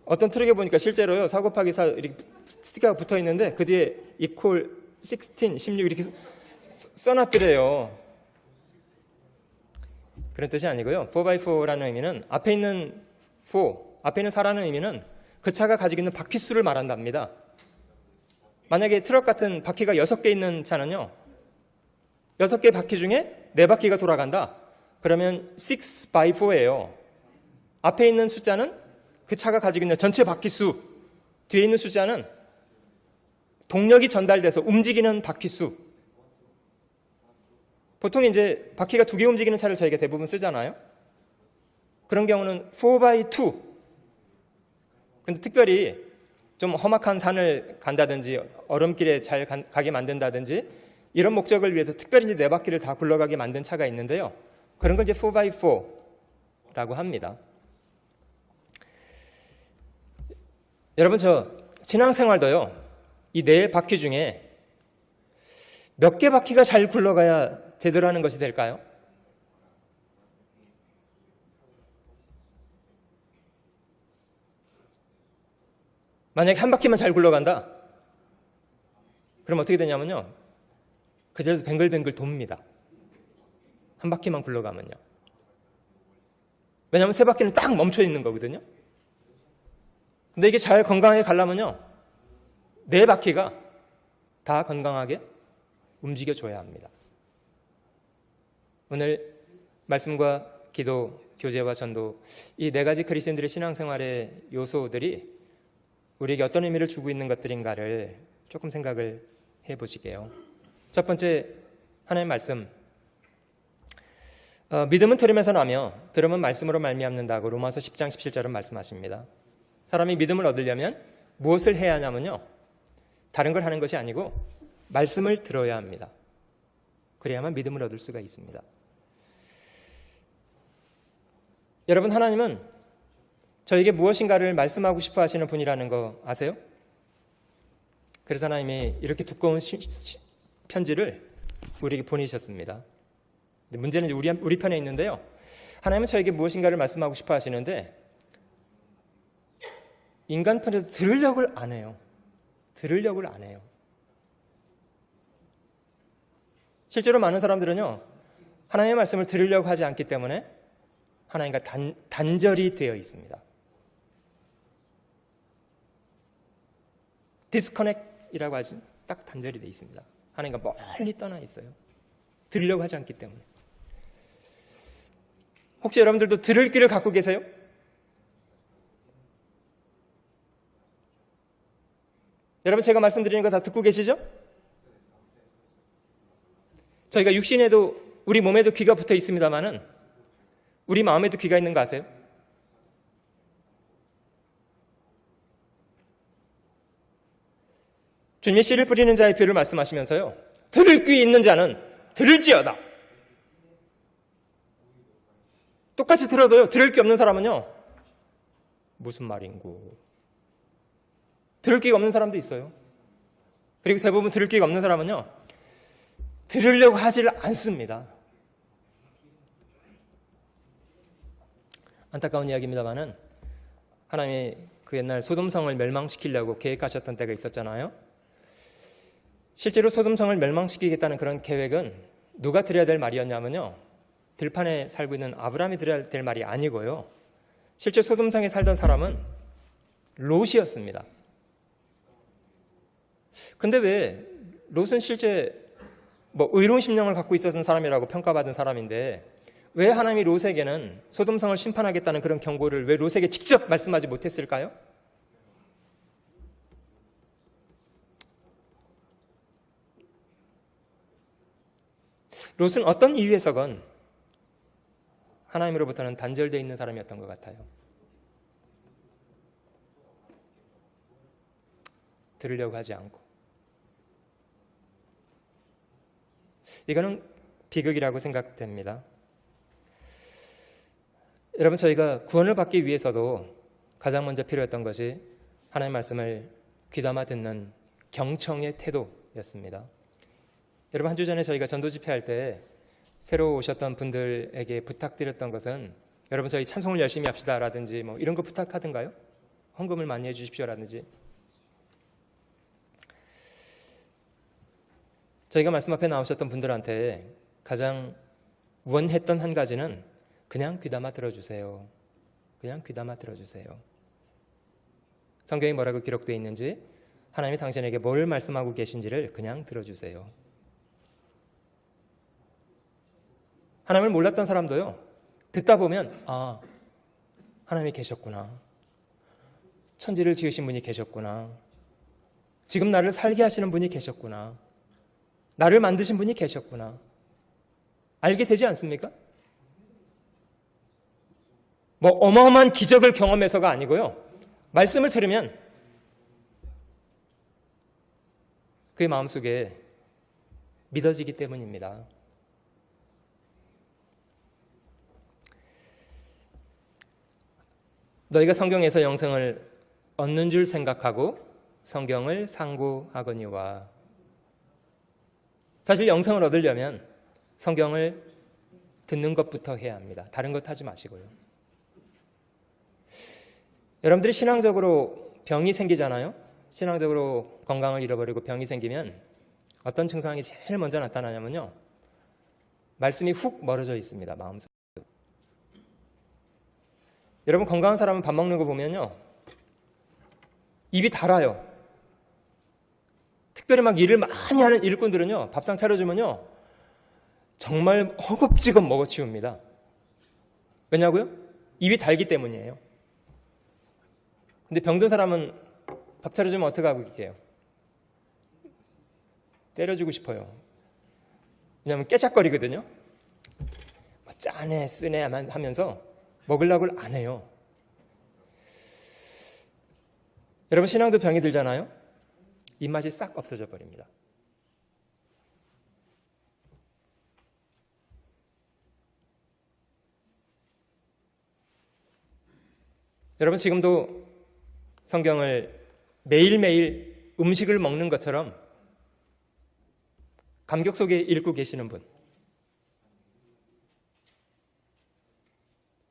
어떤 트럭에 보니까 실제로요, 4 곱하기 4 이렇게 스티커가 붙어 있는데 그 뒤에 equal 16, 16 이렇게 써놨더래요. 그런 뜻이 아니고요. 4x4라는 의미는 앞에 있는 4, 앞에 있는 4라는 의미는 그 차가 가지고 있는 바퀴 수를 말한답니다. 만약에 트럭 같은 바퀴가 6개 있는 차는요, 6개 바퀴 중에 4바퀴가 돌아간다. 그러면 6x4예요. 앞에 있는 숫자는 그 차가 가지고 있는 전체 바퀴 수, 뒤에 있는 숫자는 동력이 전달돼서 움직이는 바퀴 수. 보통 이제 바퀴가 2개 움직이는 차를 저희가 대부분 쓰잖아요. 그런 경우는 4x2. 근데 특별히 좀 험악한 산을 간다든지 얼음길에 잘 가게 만든다든지 이런 목적을 위해서 특별히 이제 4바퀴를 다 굴러가게 만든 차가 있는데요. 그런 걸 이제 4x4라고 합니다. 여러분, 저 신앙생활도요. 이 4바퀴 중에 몇 개 바퀴가 잘 굴러가야 제대로 하는 것이 될까요? 만약에 한 바퀴만 잘 굴러간다? 그럼 어떻게 되냐면요. 그 자리에서 뱅글뱅글 돕니다. 한 바퀴만 굴러가면요. 왜냐하면 3바퀴는 딱 멈춰 있는 거거든요. 근데 이게 잘 건강하게 가려면요. 4바퀴가 다 건강하게 움직여줘야 합니다. 오늘 말씀과 기도, 교제와 전도, 이 4가지 그리스도인들의 신앙생활의 요소들이 우리에게 어떤 의미를 주고 있는 것들인가를 조금 생각을 해보시게요. 첫 번째, 하나님의 말씀. 믿음은 들음에서 나며 들음은 말씀으로 말미암는다고 로마서 10장 17절은 말씀하십니다. 사람이 믿음을 얻으려면 무엇을 해야 하냐면요. 다른 걸 하는 것이 아니고 말씀을 들어야 합니다. 그래야만 믿음을 얻을 수가 있습니다. 여러분, 하나님은 저에게 무엇인가를 말씀하고 싶어 하시는 분이라는 거 아세요? 그래서 하나님이 이렇게 두꺼운 편지를 우리에게 보내셨습니다. 문제는 이제 우리 편에 있는데요. 하나님은 저에게 무엇인가를 말씀하고 싶어 하시는데 인간 편에서 들으려고 안 해요. 들으려고 안 해요. 실제로 많은 사람들은요. 하나님의 말씀을 들으려고 하지 않기 때문에 하나님과 단절이 되어 있습니다. 디스커넥이라고 하지 딱 단절이 되어 있습니다. 하나님과 멀리 떠나 있어요. 들으려고 하지 않기 때문에. 혹시 여러분들도 들을 귀를 갖고 계세요? 여러분, 제가 말씀드리는 거 다 듣고 계시죠? 저희가 육신에도 우리 몸에도 귀가 붙어 있습니다만은 우리 마음에도 귀가 있는 거 아세요? 주님이 씨를 뿌리는 자의 비유를 말씀하시면서요. 들을 귀 있는 자는 들을지어다. 똑같이 들어도요. 들을 귀 없는 사람은요. 무슨 말인고. 들을 귀가 없는 사람도 있어요. 그리고 대부분 들을 귀가 없는 사람은요. 들으려고 하지를 않습니다. 안타까운 이야기입니다만은 하나님이 그 옛날 소돔성을 멸망시키려고 계획하셨던 때가 있었잖아요. 실제로 소돔성을 멸망시키겠다는 그런 계획은 누가 들어야 될 말이었냐면요. 들판에 살고 있는 아브라함이 들어야 될 말이 아니고요. 실제 소돔성에 살던 사람은 롯이었습니다. 근데 왜 롯은 실제 의로운 심령을 갖고 있었던 사람이라고 평가받은 사람인데 왜 하나님이 롯에게는 소돔성을 심판하겠다는 그런 경고를 왜 롯에게 직접 말씀하지 못했을까요? 롯은 어떤 이유에서건 하나님으로부터는 단절되어 있는 사람이었던 것 같아요. 들으려고 하지 않고. 이거는 비극이라고 생각됩니다. 여러분, 저희가 구원을 받기 위해서도 가장 먼저 필요했던 것이 하나님의 말씀을 귀담아 듣는 경청의 태도였습니다. 여러분, 한 주 전에 저희가 전도 집회할 때 새로 오셨던 분들에게 부탁드렸던 것은 여러분, 저희 찬송을 열심히 합시다 라든지 이런 거 부탁하던가요? 헌금을 많이 해주십시오 라든지. 저희가 말씀 앞에 나오셨던 분들한테 가장 원했던 한 가지는 그냥 귀담아 들어주세요. 그냥 귀담아 들어주세요. 성경에 뭐라고 기록되어 있는지, 하나님이 당신에게 뭘 말씀하고 계신지를 그냥 들어주세요. 하나님을 몰랐던 사람도요, 듣다 보면 하나님이 계셨구나. 천지를 지으신 분이 계셨구나. 지금 나를 살게 하시는 분이 계셨구나. 나를 만드신 분이 계셨구나. 알게 되지 않습니까? 뭐 어마어마한 기적을 경험해서가 아니고요. 말씀을 들으면 그의 마음속에 믿어지기 때문입니다. 너희가 성경에서 영생을 얻는 줄 생각하고 성경을 상고하거니와. 사실 영생을 얻으려면 성경을 듣는 것부터 해야 합니다. 다른 것 하지 마시고요. 여러분들이 신앙적으로 병이 생기잖아요. 신앙적으로 건강을 잃어버리고 병이 생기면 어떤 증상이 제일 먼저 나타나냐면요, 말씀이 훅 멀어져 있습니다. 마음속에. 여러분, 건강한 사람은 밥 먹는 거 보면요, 입이 달아요. 특별히 막 일을 많이 하는 일꾼들은요, 밥상 차려주면요, 정말 허겁지겁 먹어치웁니다. 왜냐고요? 입이 달기 때문이에요. 근데 병든 사람은 밥 차려주면 어떻게 하고 계세요? 때려주고 싶어요. 왜냐하면 깨작거리거든요. 짜네 쓰네 하면서 먹으려고 안 해요. 여러분, 신앙도 병이 들잖아요. 입맛이 싹 없어져 버립니다. 여러분, 지금도 성경을 매일매일 음식을 먹는 것처럼 감격 속에 읽고 계시는 분,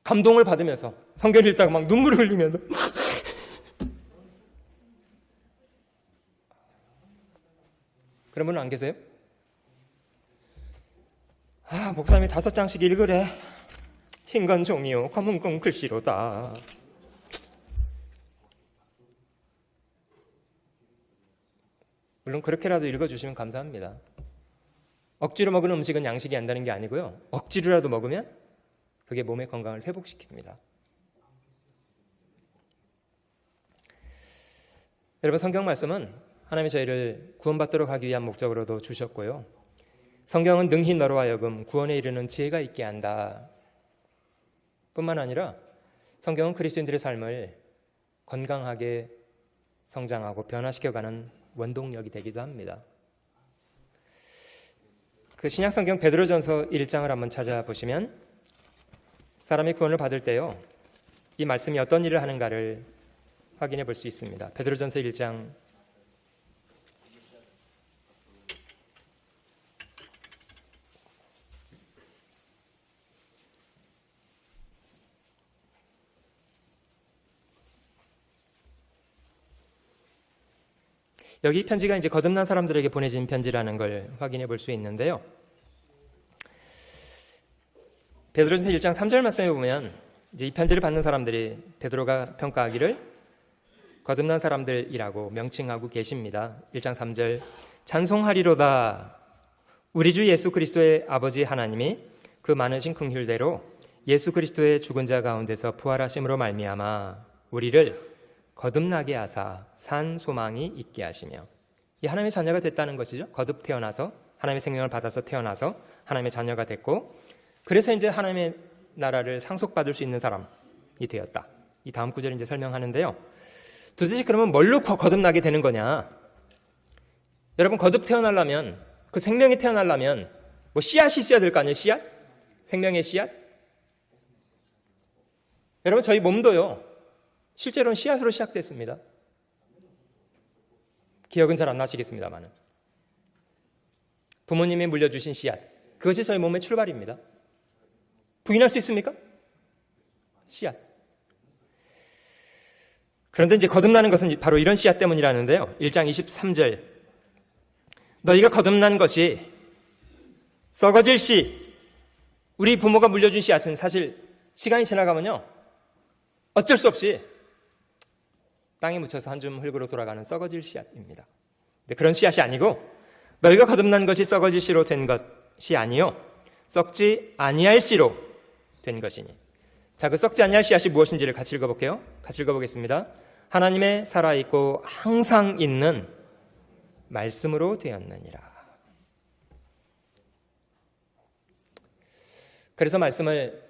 감동을 받으면서 성경을 읽다가 막 눈물을 흘리면서 그런 분은 안 계세요? 목사님이 5장씩 읽으래. 흰 건 종이요 검은 건 글씨로다. 물론 그렇게라도 읽어주시면 감사합니다. 억지로 먹은 음식은 양식이 안 되는 게 아니고요, 억지로라도 먹으면 그게 몸의 건강을 회복시킵니다. 여러분, 성경 말씀은 하나님이 저희를 구원받도록 하기 위한 목적으로도 주셨고요, 성경은 능히 너로 하여금 구원에 이르는 지혜가 있게 한다 뿐만 아니라 성경은 그리스도인들의 삶을 건강하게 성장하고 변화시켜가는 원동력이 되기도 합니다. 그 신약성경 베드로전서 1장을 한번 찾아보시면 사람이 구원을 받을 때요, 이 말씀이 어떤 일을 하는가를 확인해 볼 수 있습니다. 베드로전서 1장 여기 편지가 이제 거듭난 사람들에게 보내진 편지라는 걸 확인해 볼 수 있는데요. 베드로전서 1장 3절 말씀에 보면 이제 이 편지를 받는 사람들이 베드로가 평가하기를 거듭난 사람들이라고 명칭하고 계십니다. 1장 3절 찬송하리로다. 우리 주 예수 그리스도의 아버지 하나님이 그 많으신 긍휼대로 예수 그리스도의 죽은 자 가운데서 부활하심으로 말미암아 우리를 거듭나게 하사 산 소망이 있게 하시며. 이 하나님의 자녀가 됐다는 것이죠. 거듭 태어나서 하나님의 생명을 받아서 태어나서 하나님의 자녀가 됐고, 그래서 이제 하나님의 나라를 상속받을 수 있는 사람이 되었다. 이 다음 구절을 이제 설명하는데요. 도대체 그러면 뭘로 거듭나게 되는 거냐? 여러분, 거듭 태어나려면, 그 생명이 태어나려면 뭐 씨앗이 있어야 될 거 아니에요? 씨앗? 생명의 씨앗? 여러분, 저희 몸도요, 실제로는 씨앗으로 시작됐습니다. 기억은 잘 안 나시겠습니다만은 부모님이 물려주신 씨앗, 그것이 저희 몸의 출발입니다. 부인할 수 있습니까? 씨앗. 그런데 이제 거듭나는 것은 바로 이런 씨앗 때문이라는데요. 1장 23절 너희가 거듭난 것이 썩어질 씨. 우리 부모가 물려준 씨앗은 사실 시간이 지나가면요, 어쩔 수 없이 땅에 묻혀서 한 줌 흙으로 돌아가는 썩어질 씨앗입니다. 근데 그런 씨앗이 아니고 너희가 거듭난 것이 썩어질 씨로 된 것이 아니요 썩지 아니할 씨로 된 것이니. 자, 그 썩지 아니할 씨앗이 무엇인지를 같이 읽어볼게요. 같이 읽어보겠습니다. 하나님의 살아있고 항상 있는 말씀으로 되었느니라. 그래서 말씀을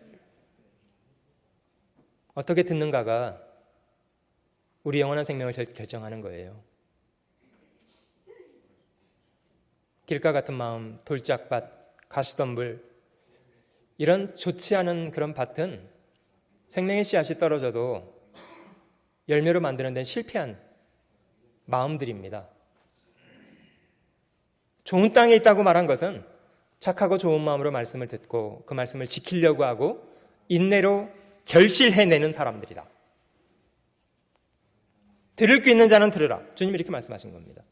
어떻게 듣는가가 우리 영원한 생명을 결정하는 거예요. 길가 같은 마음, 돌짝밭, 가시덤불, 이런 좋지 않은 그런 밭은 생명의 씨앗이 떨어져도 열매로 만드는 데는 실패한 마음들입니다. 좋은 땅에 있다고 말한 것은 착하고 좋은 마음으로 말씀을 듣고 그 말씀을 지키려고 하고 인내로 결실해내는 사람들이다. 들을 귀 있는 자는 들으라. 주님이 이렇게 말씀하신 겁니다.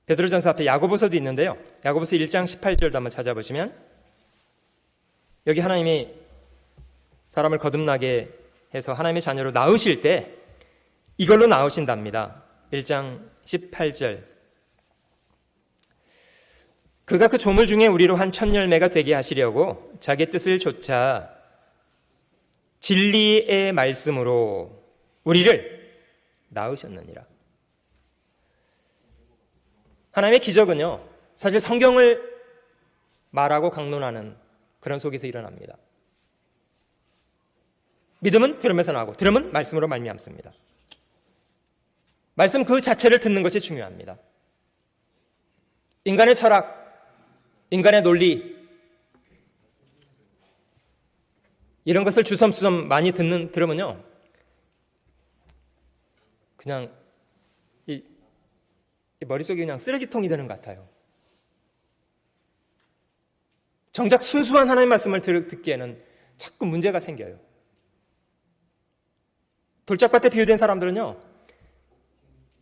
베드로전서 앞에 야고보서도 있는데요. 야고보서 1장 18절도 한번 찾아보시면 여기 하나님이 사람을 거듭나게 해서 하나님의 자녀로 낳으실 때 이걸로 낳으신답니다. 1장 18절. 그가 그 조물 중에 우리로 한 첫 열매가 되게 하시려고 자기 뜻을 좇아 진리의 말씀으로 우리를 낳으셨느니라. 하나님의 기적은요, 사실 성경을 말하고 강론하는 그런 속에서 일어납니다. 믿음은 들음에서 나오고 들음은 말씀으로 말미암습니다. 말씀 그 자체를 듣는 것이 중요합니다. 인간의 철학, 인간의 논리, 이런 것을 주섬주섬 많이 들으면요, 그냥 이 머릿속이 그냥 쓰레기통이 되는 것 같아요. 정작 순수한 하나님의 말씀을 듣기에는 자꾸 문제가 생겨요. 돌짝밭에 비유된 사람들은요,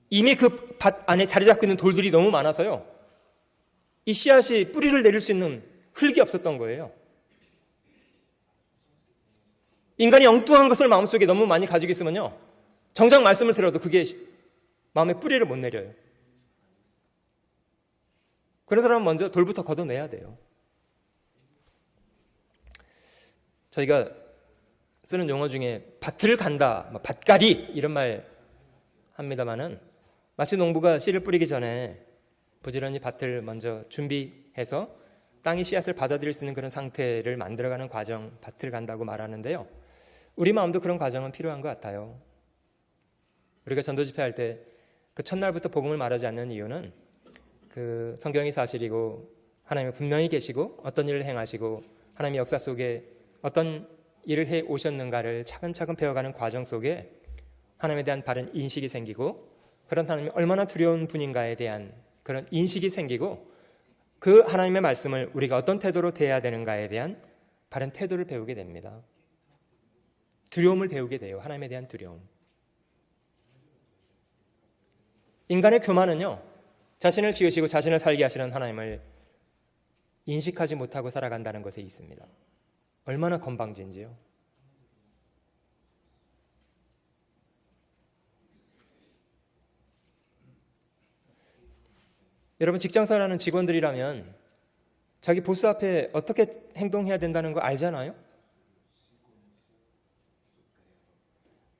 이미 그 밭 안에 자리 잡고 있는 돌들이 너무 많아서요, 이 씨앗이 뿌리를 내릴 수 있는 흙이 없었던 거예요. 인간이 엉뚱한 것을 마음속에 너무 많이 가지고 있으면요, 정작 말씀을 들어도 그게 마음에 뿌리를 못 내려요. 그런 사람은 먼저 돌부터 걷어내야 돼요. 저희가 쓰는 용어 중에 밭을 간다, 밭갈이 이런 말 합니다마는 마치 농부가 씨를 뿌리기 전에 부지런히 밭을 먼저 준비해서 땅이 씨앗을 받아들일 수 있는 그런 상태를 만들어가는 과정, 밭을 간다고 말하는데요. 우리 마음도 그런 과정은 필요한 것 같아요. 우리가 전도 집회할 때 그 첫날부터 복음을 말하지 않는 이유는 그 성경이 사실이고 하나님이 분명히 계시고 어떤 일을 행하시고 하나님의 역사 속에 어떤 일을 해 오셨는가를 차근차근 배워가는 과정 속에 하나님에 대한 바른 인식이 생기고 그런 하나님이 얼마나 두려운 분인가에 대한 그런 인식이 생기고 그 하나님의 말씀을 우리가 어떤 태도로 대해야 되는가에 대한 바른 태도를 배우게 됩니다. 두려움을 배우게 돼요. 하나님에 대한 두려움. 인간의 교만은요, 자신을 지으시고 자신을 살게 하시는 하나님을 인식하지 못하고 살아간다는 것에 있습니다. 얼마나 건방진지요. 여러분, 직장생활하는 직원들이라면 자기 보스 앞에 어떻게 행동해야 된다는 거 알잖아요?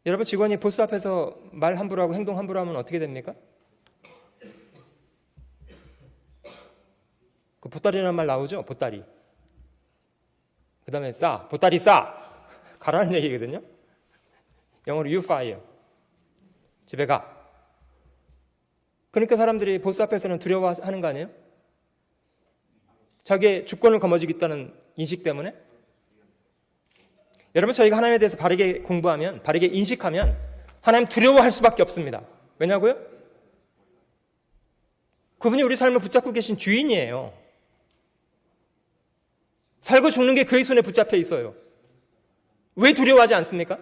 여러분, 직원이 보스 앞에서 말 함부로 하고 행동 함부로 하면 어떻게 됩니까? 그 보따리라는 말 나오죠? 보따리. 그 다음에 보따리 가라는 얘기거든요. 영어로 you fire. 집에 가. 그러니까 사람들이 보스 앞에서는 두려워하는 거 아니에요? 자기의 주권을 거머쥐겠다는 인식 때문에. 여러분, 저희가 하나님에 대해서 바르게 공부하면, 바르게 인식하면 하나님 두려워할 수밖에 없습니다. 왜냐고요? 그분이 우리 삶을 붙잡고 계신 주인이에요. 살고 죽는 게 그의 손에 붙잡혀 있어요. 왜 두려워하지 않습니까?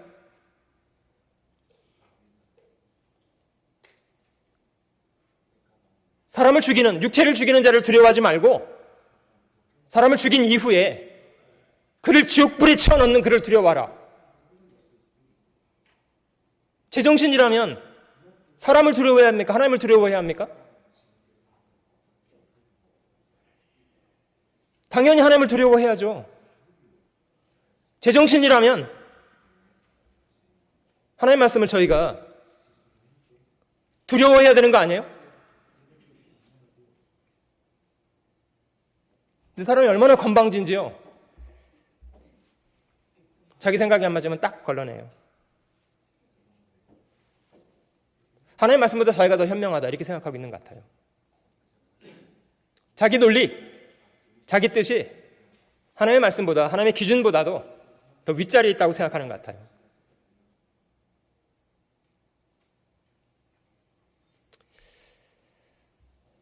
사람을 죽이는, 육체를 죽이는 자를 두려워하지 말고 사람을 죽인 이후에 그를 지옥불에 치워넣는 그를 두려워하라. 제정신이라면 사람을 두려워해야 합니까? 하나님을 두려워해야 합니까? 당연히 하나님을 두려워해야죠. 제정신이라면 하나님 말씀을 저희가 두려워해야 되는 거 아니에요? 근데 사람이 얼마나 건방진지요. 자기 생각이 안 맞으면 딱 걸러내요. 하나님의 말씀보다 자기가 더 현명하다 이렇게 생각하고 있는 것 같아요. 자기 논리, 자기 뜻이 하나님의 말씀보다, 하나님의 기준보다도 더 윗자리에 있다고 생각하는 것 같아요.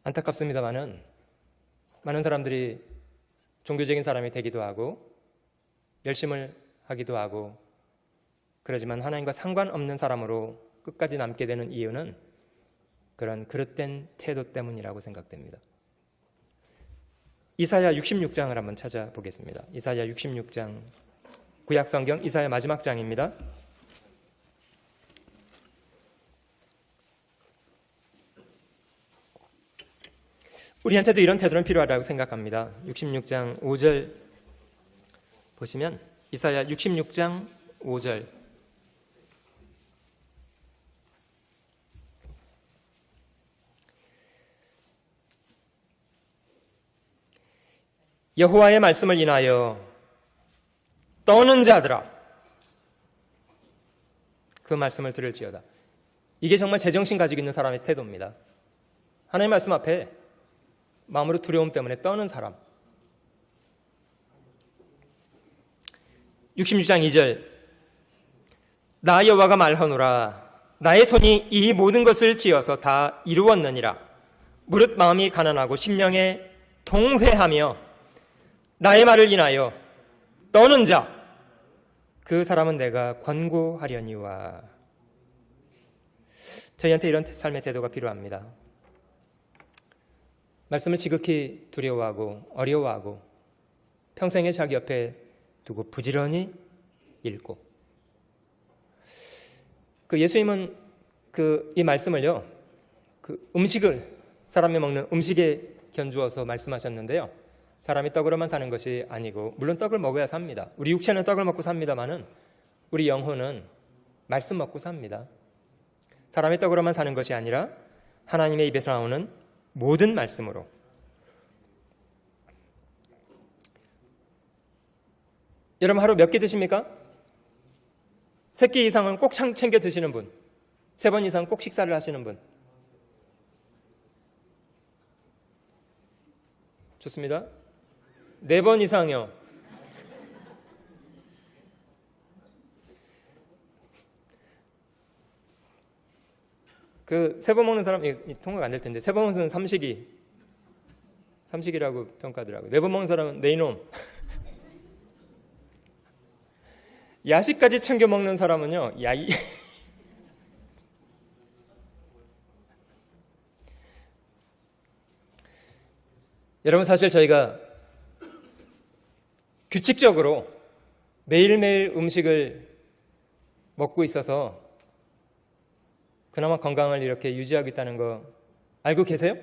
안타깝습니다만은 많은 사람들이 종교적인 사람이 되기도 하고 열심을 하기도 하고 그러지만 하나님과 상관없는 사람으로 끝까지 남게 되는 이유는 그런 그릇된 태도 때문이라고 생각됩니다. 이사야 66장을 한번 찾아보겠습니다. 이사야 66장, 구약성경 이사야 마지막 장입니다. 우리한테도 이런 태도는 필요하다고 생각합니다. 66장 5절 보시면 이사야 66장 5절 여호와의 말씀을 인하여 떠는 자들아 그 말씀을 들을지어다. 이게 정말 제정신 가지고 있는 사람의 태도입니다. 하나님의 말씀 앞에 마음으로 두려움 때문에 떠는 사람. 66장 2절 나 여호와가 말하노라 나의 손이 이 모든 것을 지어서 다 이루었느니라. 무릇 마음이 가난하고 심령에 동회하며 나의 말을 인하여 떠는 자 그 사람은 내가 권고하려니와. 저희한테 이런 삶의 태도가 필요합니다. 말씀을 지극히 두려워하고 어려워하고 평생에 자기 옆에 두고 부지런히 읽고. 예수님은 이 말씀을요, 음식을 사람이 먹는 음식에 견주어서 말씀하셨는데요. 사람이 떡으로만 사는 것이 아니고 물론 떡을 먹어야 삽니다. 우리 육체는 떡을 먹고 삽니다마는 우리 영혼은 말씀 먹고 삽니다. 사람이 떡으로만 사는 것이 아니라 하나님의 입에서 나오는 모든 말씀으로. 여러분 하루 몇 끼 드십니까? 3끼 이상은 꼭 챙겨 드시는 분, 3번 이상 꼭 식사를 하시는 분. 좋습니다. 4번 이상이요. 그 3번 먹는 사람 통과가 안 될 텐데 3번 먹는 사람은 삼식이라고 평가하더라고요. 4번 먹는 사람은 내 이놈. 야식까지 챙겨 먹는 사람은요, 야이. 여러분 사실 저희가 규칙적으로 매일매일 음식을 먹고 있어서 그나마 건강을 이렇게 유지하고 있다는 거 알고 계세요?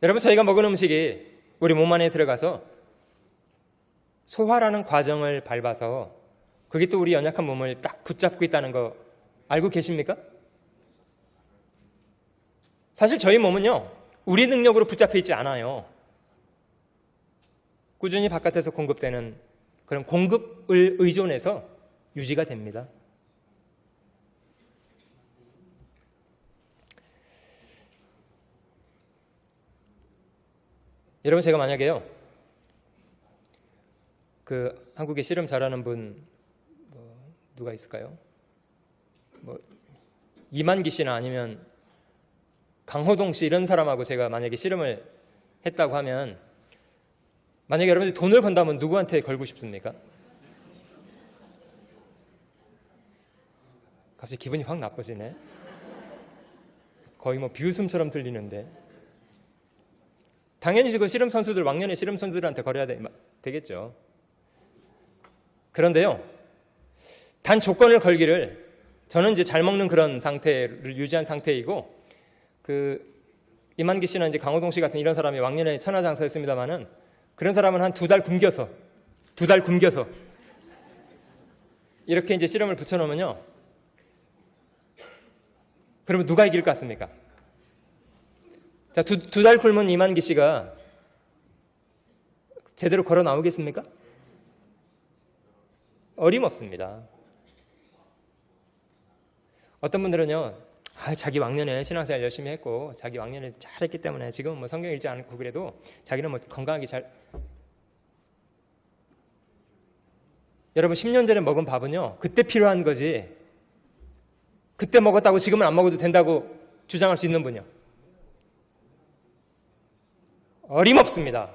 여러분 저희가 먹은 음식이 우리 몸 안에 들어가서 소화라는 과정을 밟아서 그게 또 우리 연약한 몸을 딱 붙잡고 있다는 거 알고 계십니까? 사실 저희 몸은요, 우리 능력으로 붙잡혀 있지 않아요. 꾸준히 바깥에서 공급되는 그런 공급을 의존해서 유지가 됩니다. 여러분 제가 만약에요, 한국에 씨름 잘하는 분 누가 있을까요? 이만기 씨나 아니면 강호동 씨 이런 사람하고 제가 만약에 씨름을 했다고 하면 만약에 여러분들이 돈을 건다면 누구한테 걸고 싶습니까? 갑자기 기분이 확 나빠지네. 거의 비웃음처럼 들리는데. 당연히 지금 씨름 선수들, 왕년의 씨름 선수들한테 걸어야 되겠죠. 그런데요, 단 조건을 걸기를 저는 이제 잘 먹는 그런 상태를 유지한 상태이고, 이만기 씨나 이제 강호동 씨 같은 이런 사람이 왕년에 천하장사였습니다만은 그런 사람은 한 2달 굶겨서 이렇게 이제 씨름을 붙여놓으면요, 그러면 누가 이길 것 같습니까? 자, 두 달 굶은 이만기 씨가 제대로 걸어 나오겠습니까? 어림없습니다. 어떤 분들은요, 자기 왕년에 신앙생활 열심히 했고 자기 왕년에 잘했기 때문에 지금은 뭐 성경 읽지 않고 그래도 자기는 뭐 건강하게 잘. 여러분 10년 전에 먹은 밥은요 그때 필요한 거지 그때 먹었다고 지금은 안 먹어도 된다고 주장할 수 있는 분이요 어림없습니다.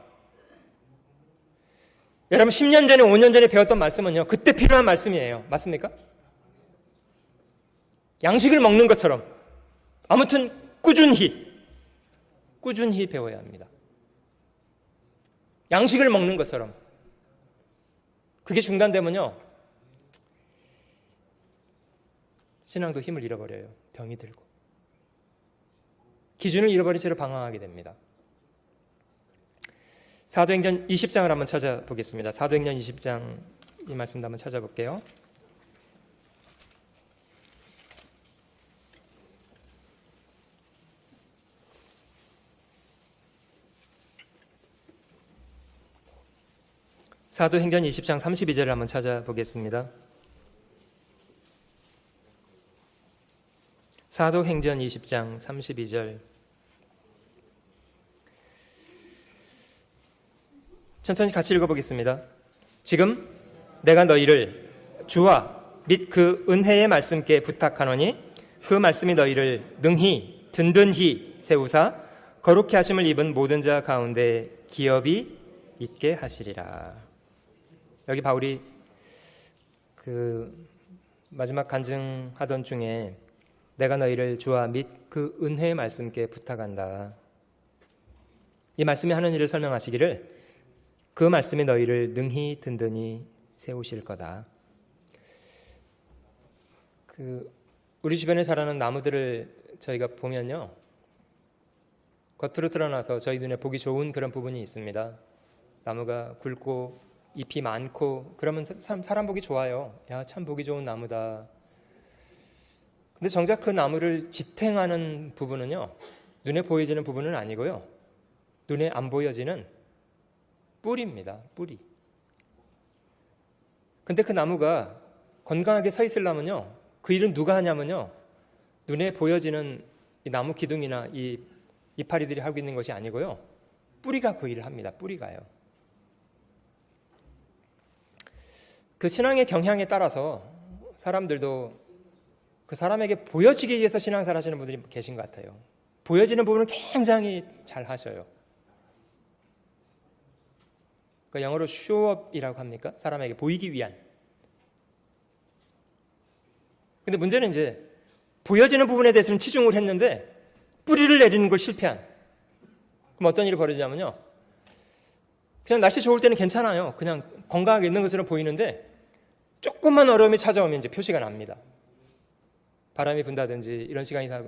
여러분 10년 전에 5년 전에 배웠던 말씀은요 그때 필요한 말씀이에요. 맞습니까? 양식을 먹는 것처럼 아무튼 꾸준히 배워야 합니다. 양식을 먹는 것처럼. 그게 중단되면요 신앙도 힘을 잃어버려요. 병이 들고 기준을 잃어버린 채로 방황하게 됩니다. 사도행전 20장을 한번 찾아보겠습니다. 사도행전 20장 이 말씀도 한번 찾아볼게요. 사도행전 20장 32절을 한번 찾아보겠습니다. 사도행전 20장 32절 천천히 같이 읽어보겠습니다. 지금 내가 너희를 주와 및 그 은혜의 말씀께 부탁하노니 그 말씀이 너희를 능히 든든히 세우사 거룩히 하심을 입은 모든 자 가운데 기업이 있게 하시리라. 여기 바울이 그 마지막 간증하던 중에 내가 너희를 주와 및 그 은혜의 말씀께 부탁한다. 이 말씀이 하는 일을 설명하시기를 그 말씀이 너희를 능히 든든히 세우실 거다. 우리 주변에 자라는 나무들을 저희가 보면요 겉으로 드러나서 저희 눈에 보기 좋은 그런 부분이 있습니다. 나무가 굵고 잎이 많고 그러면 사람 보기 좋아요. 야, 참 보기 좋은 나무다. 근데 정작 그 나무를 지탱하는 부분은요 눈에 보여지는 부분은 아니고요 눈에 안 보여지는 뿌리입니다. 뿌리. 근데 그 나무가 건강하게 서 있으려면요 그 일은 누가 하냐면요 눈에 보여지는 이 나무 기둥이나 이 이파리들이 하고 있는 것이 아니고요 뿌리가 그 일을 합니다. 뿌리가요. 그 신앙의 경향에 따라서 사람들도 그 사람에게 보여지기 위해서 신앙생활 하시는 분들이 계신 것 같아요. 보여지는 부분은 굉장히 잘 하셔요. 그러니까 영어로 showup이라고 합니까? 사람에게 보이기 위한. 근데 문제는 이제 보여지는 부분에 대해서는 치중을 했는데 뿌리를 내리는 걸 실패한. 그럼 어떤 일이 벌어지냐면요 그냥 날씨 좋을 때는 괜찮아요. 그냥 건강하게 있는 것처럼 보이는데 조금만 어려움이 찾아오면 이제 표시가 납니다. 바람이 분다든지 이런 시간이 다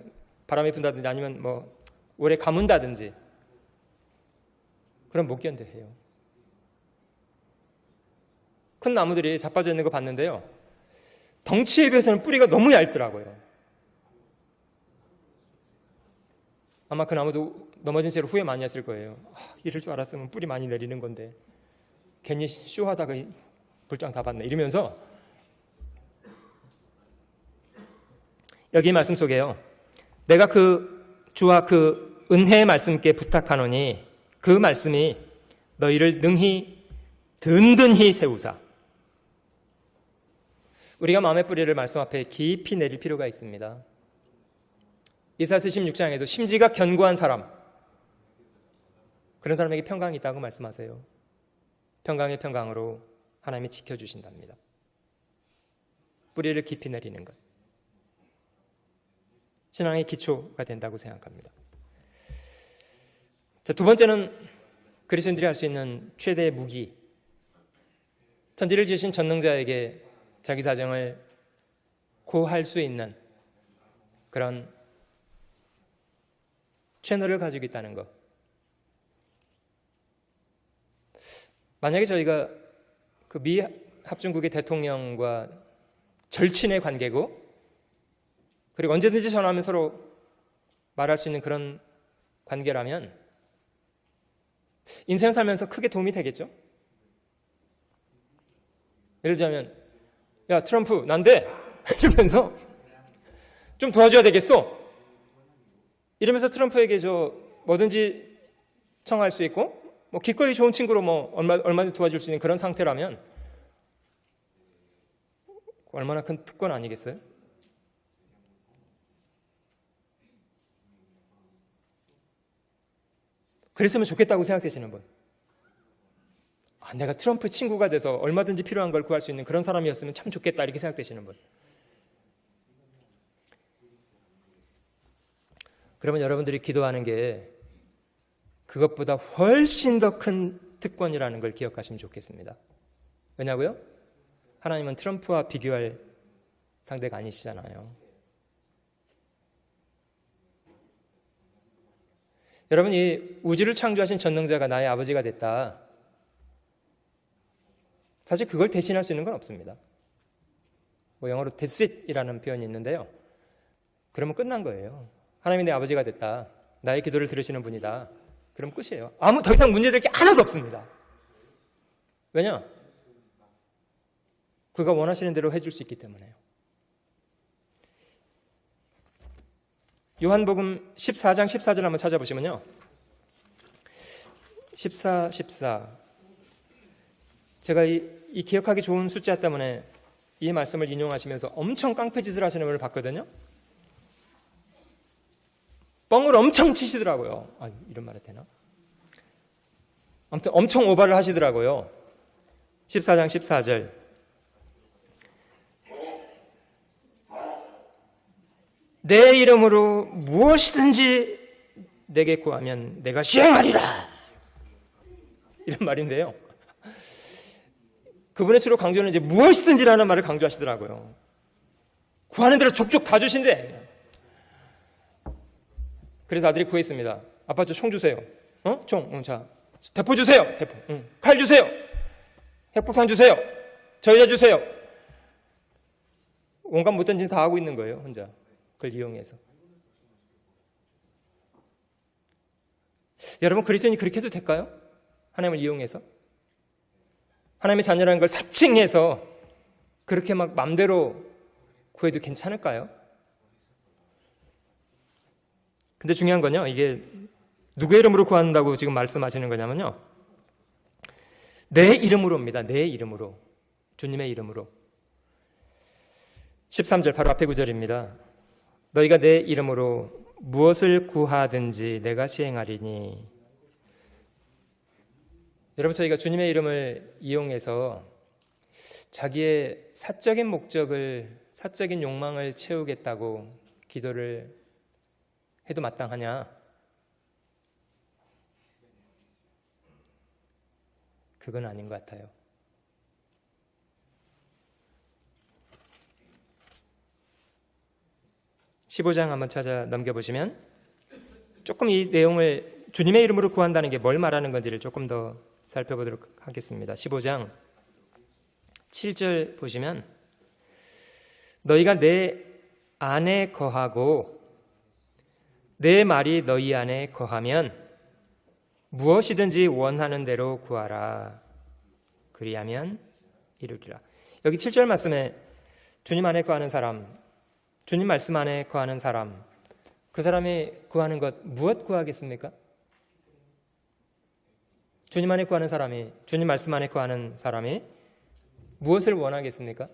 바람이 분다든지 아니면 뭐 오래 가문다든지 그럼 못 견뎌해요. 큰 나무들이 자빠져 있는 거 봤는데요 덩치에 비해서는 뿌리가 너무 얇더라고요. 아마 그 나무도 넘어진 채로 후회 많이 했을 거예요. 이럴 줄 알았으면 뿌리 많이 내리는 건데 괜히 쇼하다가 불장 다 봤네 이러면서. 여기 말씀 속에요 내가 그 주와 그 은혜의 말씀께 부탁하노니 그 말씀이 너희를 능히 든든히 세우사. 우리가 마음의 뿌리를 말씀 앞에 깊이 내릴 필요가 있습니다. 이사야서 16장에도 심지가 견고한 사람 그런 사람에게 평강이 있다고 말씀하세요. 평강의 평강으로 하나님이 지켜주신답니다. 뿌리를 깊이 내리는 것 신앙의 기초가 된다고 생각합니다. 자, 두 번째는 그리스도인들이 할 수 있는 최대의 무기 천지를 지으신 전능자에게 자기 사정을 고할 수 있는 그런 채널을 가지고 있다는 것. 만약에 저희가 그 미 합중국의 대통령과 절친의 관계고 그리고 언제든지 전화하면 서로 말할 수 있는 그런 관계라면 인생 살면서 크게 도움이 되겠죠? 예를 들자면 야 트럼프 난데 이러면서 좀 도와줘야 되겠어 이러면서 트럼프에게 뭐든지 청할 수 있고 기꺼이 좋은 친구로 얼마든지 도와줄 수 있는 그런 상태라면 얼마나 큰 특권 아니겠어요? 그랬으면 좋겠다고 생각되시는 분, 내가 트럼프 친구가 돼서 얼마든지 필요한 걸 구할 수 있는 그런 사람이었으면 참 좋겠다 이렇게 생각되시는 분, 그러면 여러분들이 기도하는 게 그것보다 훨씬 더 큰 특권이라는 걸 기억하시면 좋겠습니다. 왜냐고요? 하나님은 트럼프와 비교할 상대가 아니시잖아요. 여러분, 이 우주를 창조하신 전능자가 나의 아버지가 됐다. 사실 그걸 대신할 수 있는 건 없습니다. 영어로 that's it이라는 표현이 있는데요. 그러면 끝난 거예요. 하나님이 내 아버지가 됐다. 나의 기도를 들으시는 분이다. 그럼 끝이에요. 더 이상 문제될 게 하나도 없습니다. 왜냐? 그가 원하시는 대로 해줄 수 있기 때문에요. 요한복음 14장 14절 한번 찾아보시면요. 14. 제가 이 기억하기 좋은 숫자 때문에 이 말씀을 인용하시면서 엄청 깡패짓을 하시는 분을 봤거든요. 뻥을 엄청 치시더라고요. 이런 말 해도 되나? 아무튼 엄청 오바를 하시더라고요. 14장 14절. 내 이름으로 무엇이든지 내게 구하면 내가 시행하리라. 이런 말인데요. 그분의 주로 강조는 이제 무엇이든지라는 말을 강조하시더라고요. 구하는 대로 족족 다 주신대. 그래서 아들이 구했습니다. 아빠 저 총 주세요. 총. 자, 대포 주세요. 대포. 칼 주세요. 핵폭탄 주세요. 전차 주세요. 온갖 못된 짓 다 하고 있는 거예요, 혼자. 그걸 이용해서. 여러분, 그리스도인이 그렇게 해도 될까요? 하나님을 이용해서? 하나님의 자녀라는 걸 사칭해서 그렇게 막 맘대로 구해도 괜찮을까요? 근데 중요한 건요, 이게 누구의 이름으로 구한다고 지금 말씀하시는 거냐면요, 내 이름으로입니다. 내 이름으로. 주님의 이름으로. 13절 바로 앞에 구절입니다. 너희가 내 이름으로 무엇을 구하든지 내가 시행하리니. 여러분, 저희가 주님의 이름을 이용해서 자기의 사적인 목적을, 사적인 욕망을 채우겠다고 기도를 해도 마땅하냐? 그건 아닌 것 같아요. (15장) 한번 찾아 넘겨보시면 조금 이 내용을 주님의 이름으로 구한다는 게 뭘 말하는 건지를 조금 더 살펴보도록 하겠습니다. 15장 7절 보시면 너희가 내 안에 거하고 내 말이 너희 안에 거하면 무엇이든지 원하는 대로 구하라. 그리하면 이루리라. 여기 7절 말씀에 주님 안에 거하는 사람, 주님 말씀 안에 거하는 사람, 그 사람이 구하는 것 무엇 구하겠습니까? 주님 안에 구하는 사람이, 주님 말씀 안에 구하는 사람이 무엇을 원하겠습니까?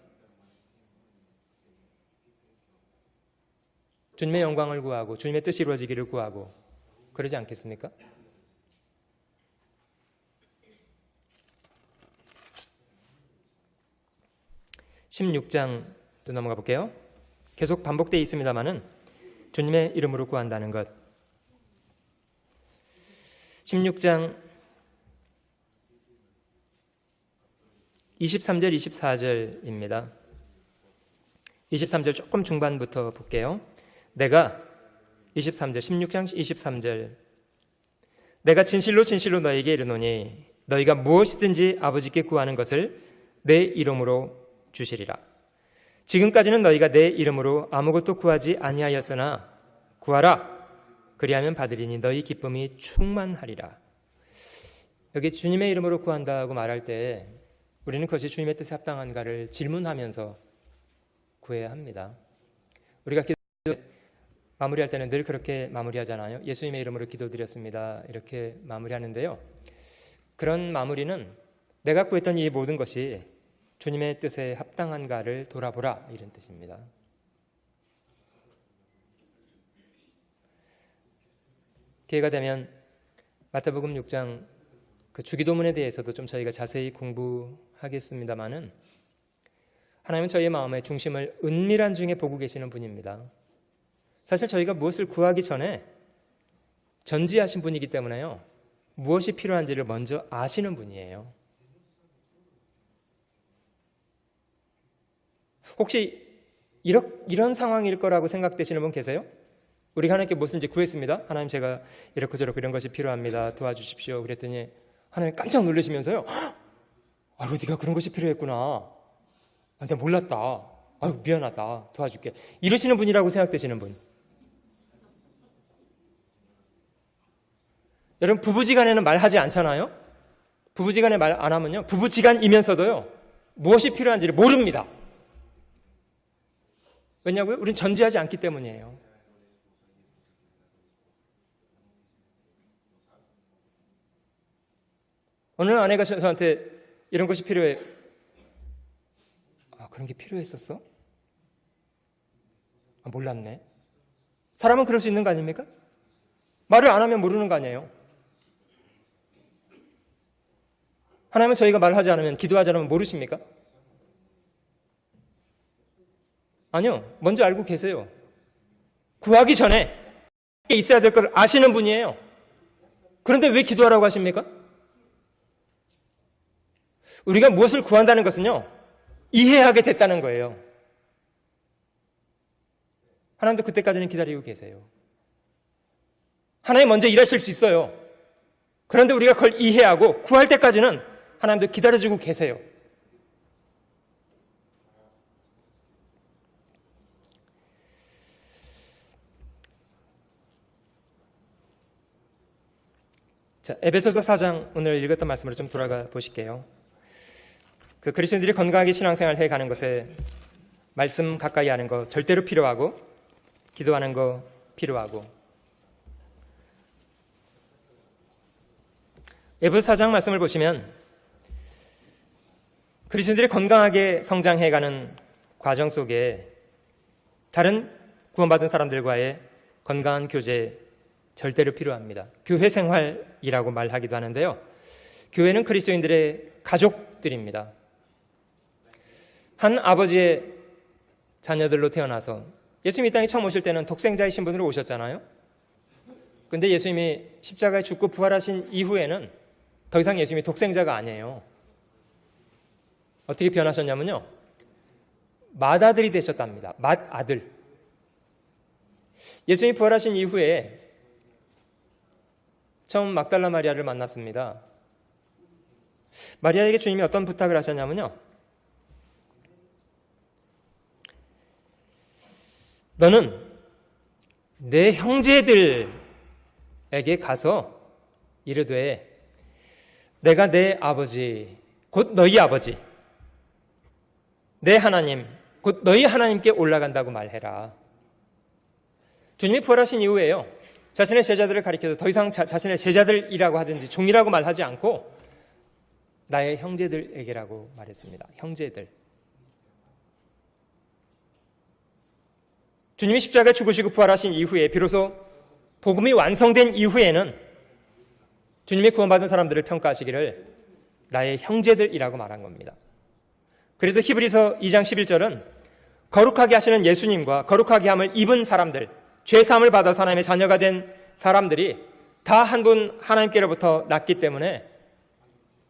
주님의 영광을 구하고 주님의 뜻이 이루어지기를 구하고 그러지 않겠습니까? (16장) 또 넘어가 볼게요. 계속 반복되어 있습니다만은 주님의 이름으로 구한다는 것. 16장 23절 24절입니다. 23절 조금 중반부터 볼게요. 내가 23절 16장 23절 내가 진실로 진실로 너에게 이르노니 너희가 무엇이든지 아버지께 구하는 것을 내 이름으로 주시리라. 지금까지는 너희가 내 이름으로 아무것도 구하지 아니하였으나 구하라 그리하면 받으리니 너희 기쁨이 충만하리라. 여기 주님의 이름으로 구한다고 말할 때 우리는 그것이 주님의 뜻에 합당한가를 질문하면서 구해야 합니다. 우리가 기도 마무리할 때는 늘 그렇게 마무리하잖아요. 예수님의 이름으로 기도드렸습니다. 이렇게 마무리하는데요. 그런 마무리는 내가 구했던 이 모든 것이 주님의 뜻에 합당한가를 돌아보라, 이런 뜻입니다. 기회가 되면 마태복음 6장 그 주기도문에 대해서도 좀 저희가 자세히 공부하겠습니다마는 하나님은 저희의 마음의 중심을 은밀한 중에 보고 계시는 분입니다. 사실 저희가 무엇을 구하기 전에 전지하신 분이기 때문에요. 무엇이 필요한지를 먼저 아시는 분이에요. 혹시 이런 상황일 거라고 생각되시는 분 계세요? 우리가 하나님께 무엇을 이제 구했습니다. 하나님, 제가 이렇고 저렇고 이런 것이 필요합니다. 도와주십시오. 그랬더니 하나님 깜짝 놀라시면서요. 아이고, 네가 그런 것이 필요했구나. 내가 몰랐다. 아이고, 미안하다. 도와줄게. 이러시는 분이라고 생각되시는 분. 여러분, 부부지간에는 말하지 않잖아요. 부부지간에 말 안 하면요, 부부지간이면서도요 무엇이 필요한지를 모릅니다. 왜냐고요? 우린 전지하지 않기 때문이에요. 어느 아내가 저한테 이런 것이 필요해. 아, 그런 게 필요했었어? 아, 몰랐네. 사람은 그럴 수 있는 거 아닙니까? 말을 안 하면 모르는 거 아니에요. 하나님은 저희가 말하지 않으면, 기도하지 않으면 모르십니까? 아니요. 먼저 알고 계세요. 구하기 전에 있어야 될 걸 아시는 분이에요. 그런데 왜 기도하라고 하십니까? 우리가 무엇을 구한다는 것은요, 이해하게 됐다는 거예요. 하나님도 그때까지는 기다리고 계세요. 하나님 먼저 일하실 수 있어요. 그런데 우리가 그걸 이해하고 구할 때까지는 하나님도 기다려주고 계세요. 자, 에베소서 4장 오늘 읽었던 말씀으로 좀 돌아가 보실게요. 그 그리스도인들이 건강하게 신앙생활 해가는 것에 말씀 가까이 하는 거 절대로 필요하고, 기도하는 거 필요하고. 에베소서 4장 말씀을 보시면 그리스도인들이 건강하게 성장해가는 과정 속에 다른 구원받은 사람들과의 건강한 교제 절대로 필요합니다. 교회 생활이라고 말하기도 하는데요. 교회는 그리스도인들의 가족들입니다. 한 아버지의 자녀들로 태어나서 예수님이 이 땅에 처음 오실 때는 독생자의 신분으로 오셨잖아요. 근데 예수님이 십자가에 죽고 부활하신 이후에는 더 이상 예수님이 독생자가 아니에요. 어떻게 변하셨냐면요, 맏아들이 되셨답니다. 맏아들. 예수님이 부활하신 이후에 처음 막달라 마리아를 만났습니다. 마리아에게 주님이 어떤 부탁을 하셨냐면요, 너는 내 형제들에게 가서 이르되 내가 내 아버지 곧 너희 아버지, 내 하나님 곧 너희 하나님께 올라간다고 말해라. 주님이 부활하신 이후에요, 자신의 제자들을 가리켜서 더 이상 자신의 제자들이라고 하든지 종이라고 말하지 않고 나의 형제들에게라고 말했습니다. 형제들. 주님이 십자가에 죽으시고 부활하신 이후에, 비로소 복음이 완성된 이후에는 주님이 구원받은 사람들을 평가하시기를 나의 형제들이라고 말한 겁니다. 그래서 히브리서 2장 11절은 거룩하게 하시는 예수님과 거룩하게 함을 입은 사람들, 죄사함을 받아서 하나님의 자녀가 된 사람들이 다 한 분 하나님께로부터 났기 때문에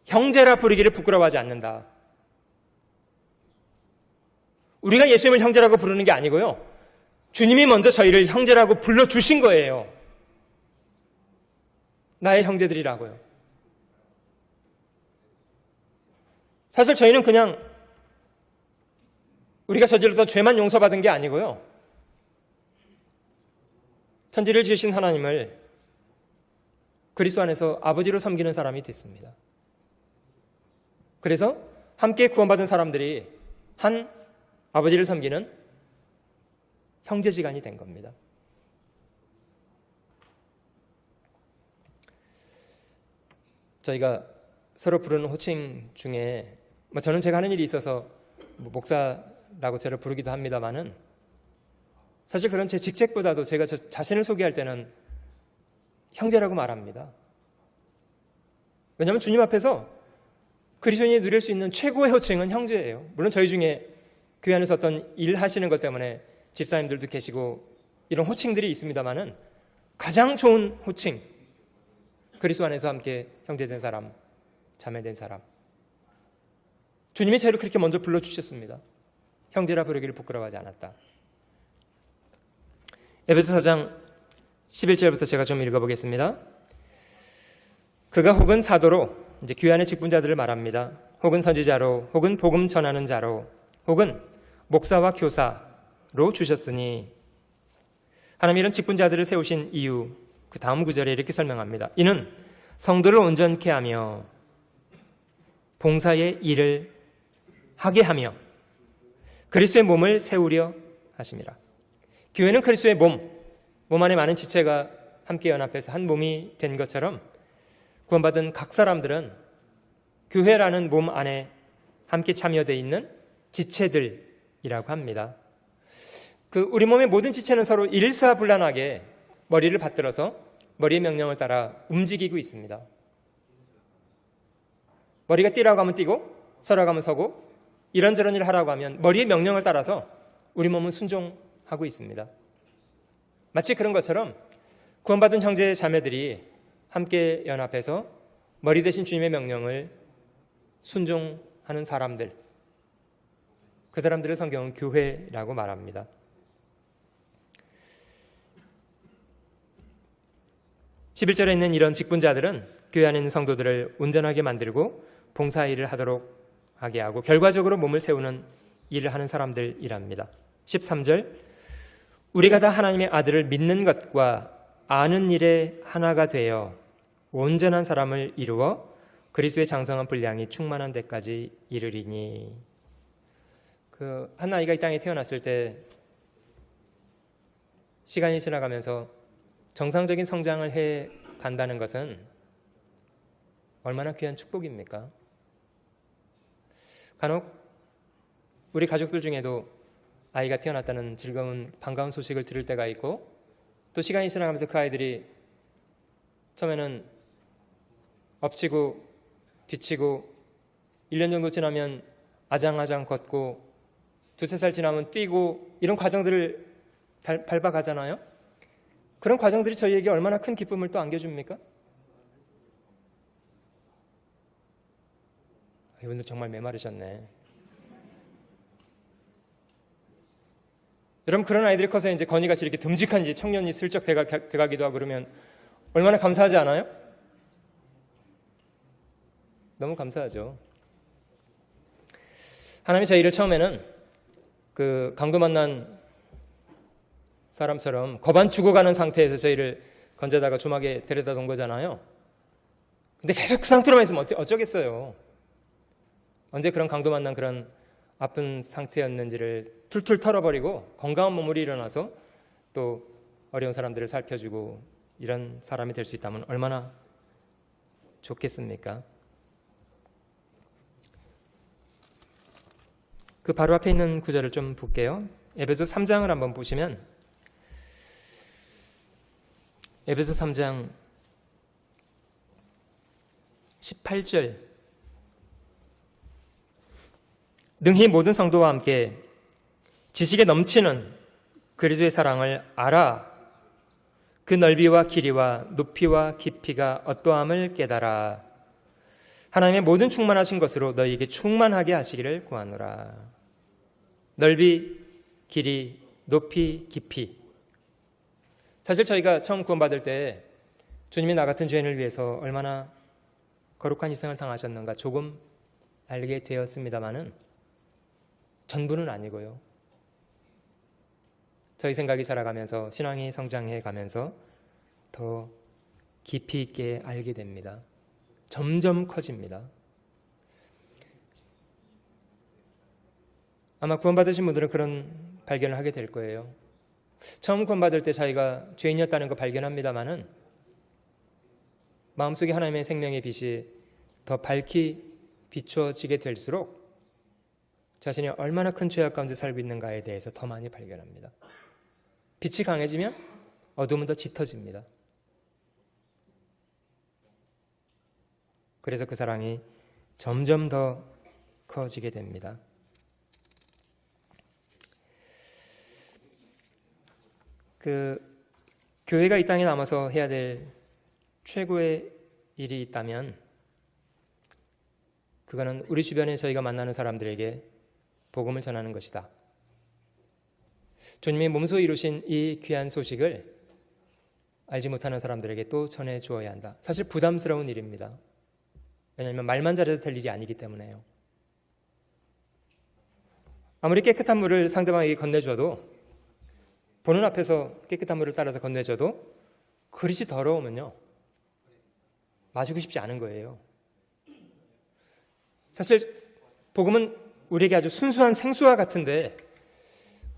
형제라 부르기를 부끄러워하지 않는다. 우리가 예수님을 형제라고 부르는 게 아니고요, 주님이 먼저 저희를 형제라고 불러주신 거예요. 나의 형제들이라고요. 사실 저희는 그냥 우리가 저질러서 죄만 용서받은 게 아니고요, 천지를 지으신 하나님을 그리스도 안에서 아버지로 섬기는 사람이 됐습니다. 그래서 함께 구원받은 사람들이 한 아버지를 섬기는 형제지간이 된 겁니다. 저희가 서로 부르는 호칭 중에 저는 제가 하는 일이 있어서 목사라고 저를 부르기도 합니다만은 사실 그런 제 직책보다도 제가 저 자신을 소개할 때는 형제라고 말합니다. 왜냐하면 주님 앞에서 그리스도인이 누릴 수 있는 최고의 호칭은 형제예요. 물론 저희 중에 교회 안에서 어떤 일 하시는 것 때문에 집사님들도 계시고 이런 호칭들이 있습니다만은 가장 좋은 호칭, 그리스도 안에서 함께 형제된 사람, 자매된 사람. 주님이 저를 그렇게 먼저 불러주셨습니다. 형제라 부르기를 부끄러워하지 않았다. 에베소 4장 11절부터 제가 좀 읽어보겠습니다. 그가 혹은 사도로, 이제 교회 안의 직분자들을 말합니다. 혹은 선지자로, 혹은 복음 전하는 자로, 혹은 목사와 교사로 주셨으니, 하나님 이런 직분자들을 세우신 이유, 그 다음 구절에 이렇게 설명합니다. 이는 성도를 온전케 하며 봉사의 일을 하게 하며 그리스도의 몸을 세우려 하심이라. 교회는 그리스도의 몸 안에 많은 지체가 함께 연합해서 한 몸이 된 것처럼 구원받은 각 사람들은 교회라는 몸 안에 함께 참여되어 있는 지체들이라고 합니다. 우리 몸의 모든 지체는 서로 일사불란하게 머리를 받들어서 머리의 명령을 따라 움직이고 있습니다. 머리가 뛰라고 하면 뛰고 서라고 하면 서고 이런저런 일을 하라고 하면 머리의 명령을 따라서 우리 몸은 순종하고 있습니다. 마치 그런 것처럼 구원받은 형제 자매들이 함께 연합해서 머리 대신 주님의 명령을 순종하는 사람들, 그 사람들을 성경은 교회라고 말합니다. (11절에) 있는 이런 직분자들은 교회 안에 있는 성도들을 온전하게 만들고 봉사일을 하도록 하게 하고 결과적으로 몸을 세우는 일을 하는 사람들이랍니다. 13절, 우리가 다 하나님의 아들을 믿는 것과 아는 일에 하나가 되어 온전한 사람을 이루어 그리스도의 장성한 분량이 충만한 데까지 이르리니. 한 아이가 이 땅에 태어났을 때 시간이 지나가면서 정상적인 성장을 해 간다는 것은 얼마나 귀한 축복입니까? 간혹 우리 가족들 중에도 아이가 태어났다는 즐거운 반가운 소식을 들을 때가 있고 또 시간이 지나가면서 그 아이들이 처음에는 엎치고 뒤치고 1년 정도 지나면 아장아장 걷고 2-3살 지나면 뛰고 이런 과정들을 밟아가잖아요. 그런 과정들이 저희에게 얼마나 큰 기쁨을 또 안겨줍니까? 이분들 정말 메마르셨네. 여러분, 그런 아이들이 커서 이제 건이같이 이렇게 듬직한 이제 청년이 슬쩍 돼가기도 하고 그러면 얼마나 감사하지 않아요? 너무 감사하죠. 하나님이 저희를 처음에는 강도 만난 사람처럼 거반 죽어가는 상태에서 저희를 건져다가 주막에 데려다 놓은 거잖아요. 근데 계속 그 상태로만 있으면 어쩌겠어요. 언제 그런 강도 만난 그런 아픈 상태였는지를 툴툴 털어버리고 건강한 몸으로 일어나서 또 어려운 사람들을 살펴주고 이런 사람이 될 수 있다면 얼마나 좋겠습니까? 그 바로 앞에 있는 구절을 좀 볼게요. 에베소 3장을 한번 보시면 에베소 3장 18절, 능히 모든 성도와 함께 지식에 넘치는 그리스도의 사랑을 알아 그 넓이와 길이와 높이와 깊이가 어떠함을 깨달아 하나님의 모든 충만하신 것으로 너희에게 충만하게 하시기를 구하노라. 넓이, 길이, 높이, 깊이. 사실 저희가 처음 구원받을 때 주님이 나 같은 죄인을 위해서 얼마나 거룩한 희생을 당하셨는가 조금 알게 되었습니다마는 전부는 아니고요. 저희 생각이 자라가면서 신앙이 성장해 가면서 더 깊이 있게 알게 됩니다. 점점 커집니다. 아마 구원받으신 분들은 그런 발견을 하게 될 거예요. 처음 구원받을 때 자기가 죄인이었다는 거 발견합니다마는 마음속에 하나님의 생명의 빛이 더 밝히 비춰지게 될수록 자신이 얼마나 큰 죄악 가운데 살고 있는가에 대해서 더 많이 발견합니다. 빛이 강해지면 어둠은 더 짙어집니다. 그래서 그 사랑이 점점 더 커지게 됩니다. 교회가 이 땅에 남아서 해야 될 최고의 일이 있다면 그거는 우리 주변에 저희가 만나는 사람들에게 복음을 전하는 것이다. 주님이 몸소 이루신 이 귀한 소식을 알지 못하는 사람들에게 또 전해 주어야 한다. 사실 부담스러운 일입니다. 왜냐하면 말만 잘해서 될 일이 아니기 때문에요. 아무리 깨끗한 물을 상대방에게 건네줘도, 보는 앞에서 깨끗한 물을 따라서 건네줘도 그릇이 더러우면요, 마시고 싶지 않은 거예요. 사실 복음은 우리에게 아주 순수한 생수와 같은데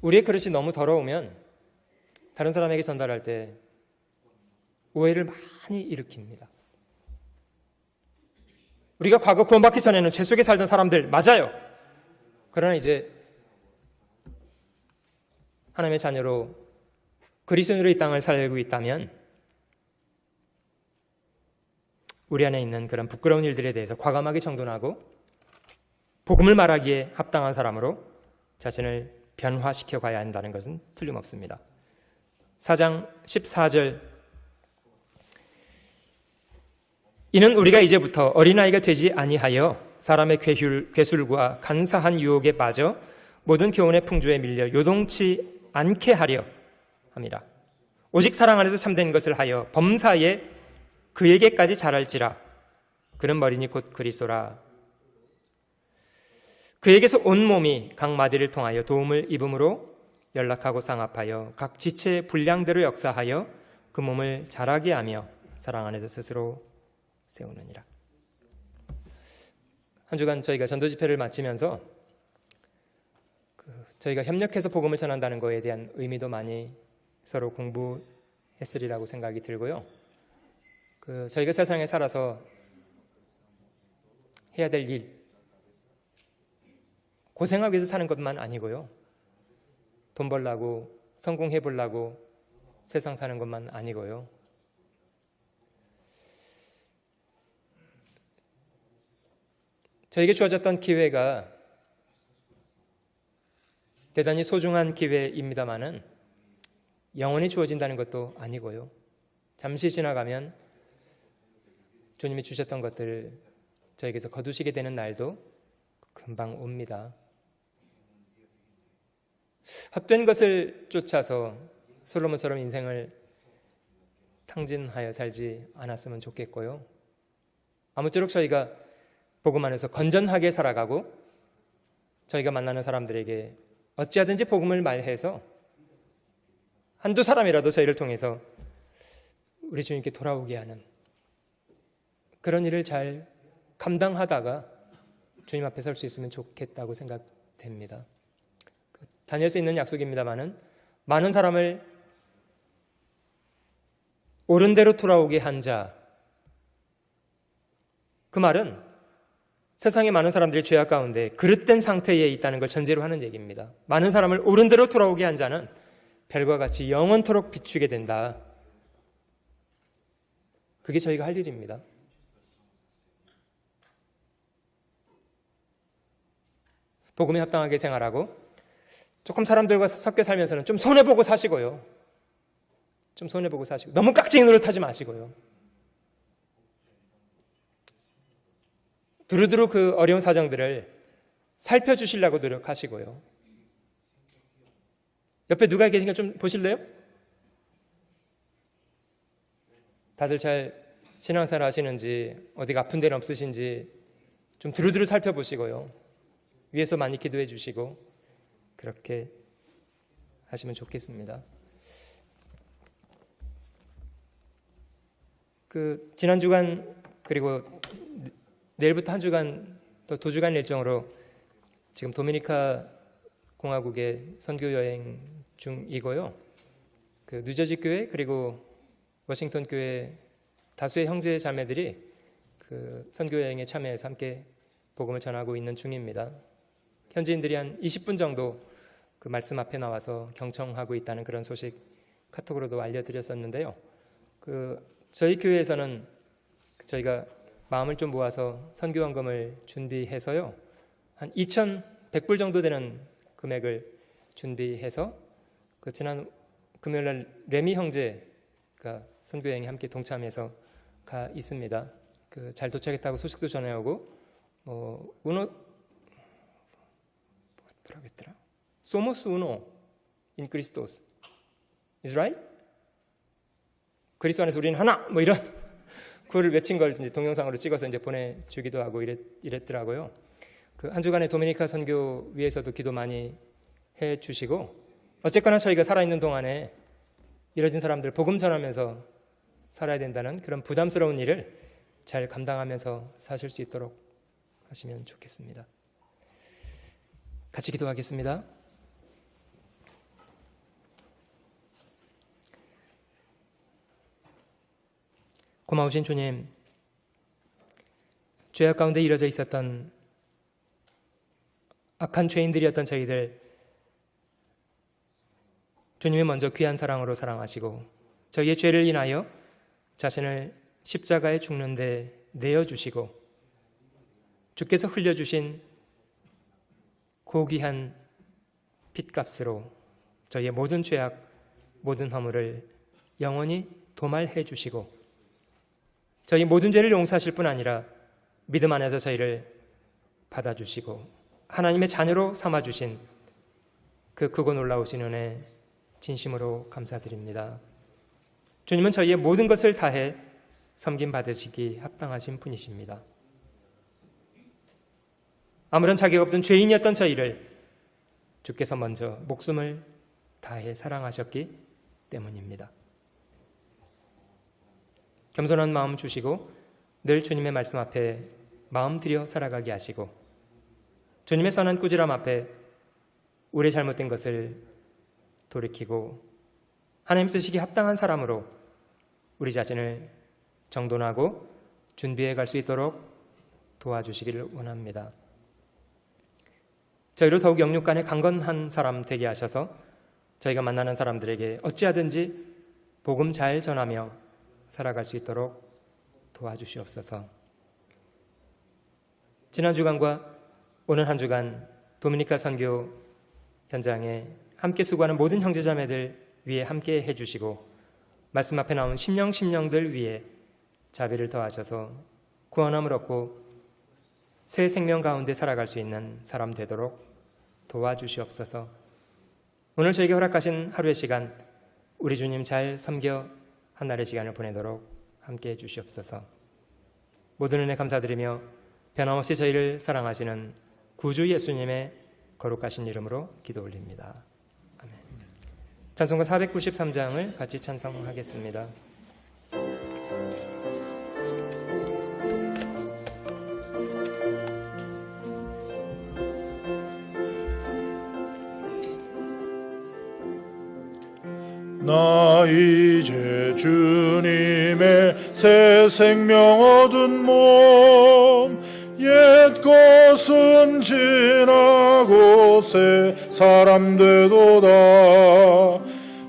우리의 그릇이 너무 더러우면 다른 사람에게 전달할 때 오해를 많이 일으킵니다. 우리가 과거 구원받기 전에는 죄 속에 살던 사람들 맞아요. 그러나 이제 하나님의 자녀로 그리스도인으로 이 땅을 살고 있다면 우리 안에 있는 그런 부끄러운 일들에 대해서 과감하게 정돈하고 복음을 말하기에 합당한 사람으로 자신을 변화시켜 가야 한다는 것은 틀림없습니다. 4장 14절, 이는 우리가 이제부터 어린아이가 되지 아니하여 사람의 괴술과 간사한 유혹에 빠져 모든 교훈의 풍조에 밀려 요동치 않게 하려 함이라. 오직 사랑 안에서 참된 것을 하여 범사에 그에게까지 자랄지라. 그는 머리니 곧 그리스도라. 그에게서 온 몸이 각 마디를 통하여 도움을 입음으로 연락하고 상합하여 각 지체의 분량대로 역사하여 그 몸을 자라게 하며 사랑 안에서 스스로 세우느니라. 한 주간 저희가 전도 집회를 마치면서 저희가 협력해서 복음을 전한다는 것에 대한 의미도 많이 서로 공부했으리라고 생각이 들고요. 저희가 세상에 살아서 해야 될 일, 고생하기 위해서 사는 것만 아니고요, 돈 벌려고 성공해 보려고 세상 사는 것만 아니고요, 저에게 주어졌던 기회가 대단히 소중한 기회입니다마는 영원히 주어진다는 것도 아니고요, 잠시 지나가면 주님이 주셨던 것들을 저에게서 거두시게 되는 날도 금방 옵니다. 헛된 것을 쫓아서 솔로몬처럼 인생을 탕진하여 살지 않았으면 좋겠고요, 아무쪼록 저희가 복음 안에서 건전하게 살아가고 저희가 만나는 사람들에게 어찌하든지 복음을 말해서 한두 사람이라도 저희를 통해서 우리 주님께 돌아오게 하는 그런 일을 잘 감당하다가 주님 앞에 설 수 있으면 좋겠다고 생각됩니다. 다니엘서에 있는 약속입니다마는 많은 사람을 옳은 대로 돌아오게 한 자, 그 말은 세상에 많은 사람들이 죄악 가운데 그릇된 상태에 있다는 걸 전제로 하는 얘기입니다. 많은 사람을 옳은 대로 돌아오게 한 자는 별과 같이 영원토록 비추게 된다. 그게 저희가 할 일입니다. 복음에 합당하게 생활하고 조금 사람들과 섞여 살면서는 좀 손해보고 사시고요, 좀 손해보고 사시고 너무 깍쟁이 노릇하지 마시고요, 두루두루 그 어려운 사정들을 살펴주시려고 노력하시고요. 옆에 누가 계신가 좀 보실래요? 다들 잘 신앙생활 하시는지, 어디가 아픈 데는 없으신지 좀 두루두루 살펴보시고요, 위에서 많이 기도해 주시고 그렇게 하시면 좋겠습니다. 지난 주간 그리고 내일부터 한 주간 또 2주간 일정으로 지금 도미니카 공화국의 선교 여행 중이고요. 뉴저지 교회 그리고 워싱턴 교회 다수의 형제 자매들이 선교 여행에 참여해서 함께 복음을 전하고 있는 중입니다. 현지인들이 한 20분 정도 말씀 앞에 나와서 경청하고 있다는 그런 소식 카톡으로도 알려드렸었는데요. 저희 교회에서는 저희가 마음을 좀 모아서 선교원금을 준비해서요. 한 2,100불 정도 되는 금액을 준비해서 지난 금요일날 레미 형제가 선교여행에 함께 동참해서 가 있습니다. 잘 도착했다고 소식도 전해오고 뭐라고 했더라? Somos uno in Christos. Is right? 그리스도 안에서 우리는 하나! 뭐 이런 그거를 외친 걸 이제 동영상으로 찍어서 이제 보내주기도 하고 이랬더라고요. 한 주간의 도미니카 선교 위해서도 기도 많이 해주시고, 어쨌거나 저희가 살아있는 동안에 이뤄진 사람들 복음 전하면서 살아야 된다는 그런 부담스러운 일을 잘 감당하면서 사실 수 있도록 하시면 좋겠습니다. 같이 기도하겠습니다. 고마우신 주님, 죄악 가운데 이뤄져 있었던 악한 죄인들이었던 저희들, 주님이 먼저 귀한 사랑으로 사랑하시고 저희의 죄를 인하여 자신을 십자가에 죽는데 내어주시고 주께서 흘려주신 고귀한 핏값으로 저희의 모든 죄악, 모든 허물을 영원히 도말해 주시고 저희 모든 죄를 용서하실 뿐 아니라 믿음 안에서 저희를 받아주시고 하나님의 자녀로 삼아주신 그 크고 놀라우신 은혜 진심으로 감사드립니다. 주님은 저희의 모든 것을 다해 섬김 받으시기 합당하신 분이십니다. 아무런 자격 없던 죄인이었던 저희를 주께서 먼저 목숨을 다해 사랑하셨기 때문입니다. 겸손한 마음 주시고 늘 주님의 말씀 앞에 마음 들여 살아가게 하시고 주님의 선한 꾸지람 앞에 우리의 잘못된 것을 돌이키고 하나님 쓰시기 합당한 사람으로 우리 자신을 정돈하고 준비해 갈 수 있도록 도와주시기를 원합니다. 저희로 더욱 영육간에 강건한 사람 되게 하셔서 저희가 만나는 사람들에게 어찌하든지 복음 잘 전하며 살아갈 수 있도록 도와주시옵소서. 지난 주간과 오늘 한 주간 도미니카 선교 현장에 함께 수고하는 모든 형제자매들 위에 함께 해주시고 말씀 앞에 나온 심령들 위에 자비를 더하셔서 구원함을 얻고 새 생명 가운데 살아갈 수 있는 사람 되도록 도와주시옵소서. 오늘 저에게 허락하신 하루의 시간 우리 주님 잘 섬겨 한 날의 시간을 보내도록 함께해 주시옵소서. 모든 은혜 감사드리며 변함없이 저희를 사랑하시는 구주 예수님의 거룩하신 이름으로 기도 올립니다. 아멘. 찬송가 493장을 같이 찬송하겠습니다. 나 이제 주님의 새 생명 얻은 몸 옛 것은 지나고 새 사람 되도다.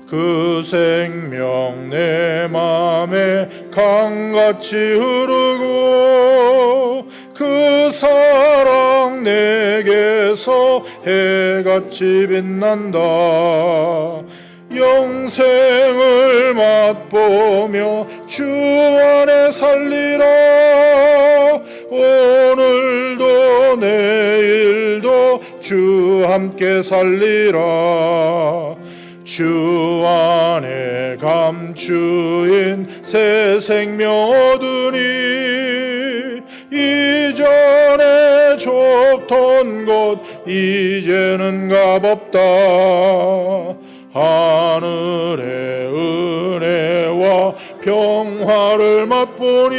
그 생명 내 맘에 강같이 흐르고 그 사랑 내게서 해같이 빛난다. 영생을 맛보며 주 안에 살리라. 오늘도 내일도 주 함께 살리라. 주 안에 감추인 새 생명 얻으니 이전에 좁던 곳 이제는 값없다. 하늘의 은혜와 평화를 맛보니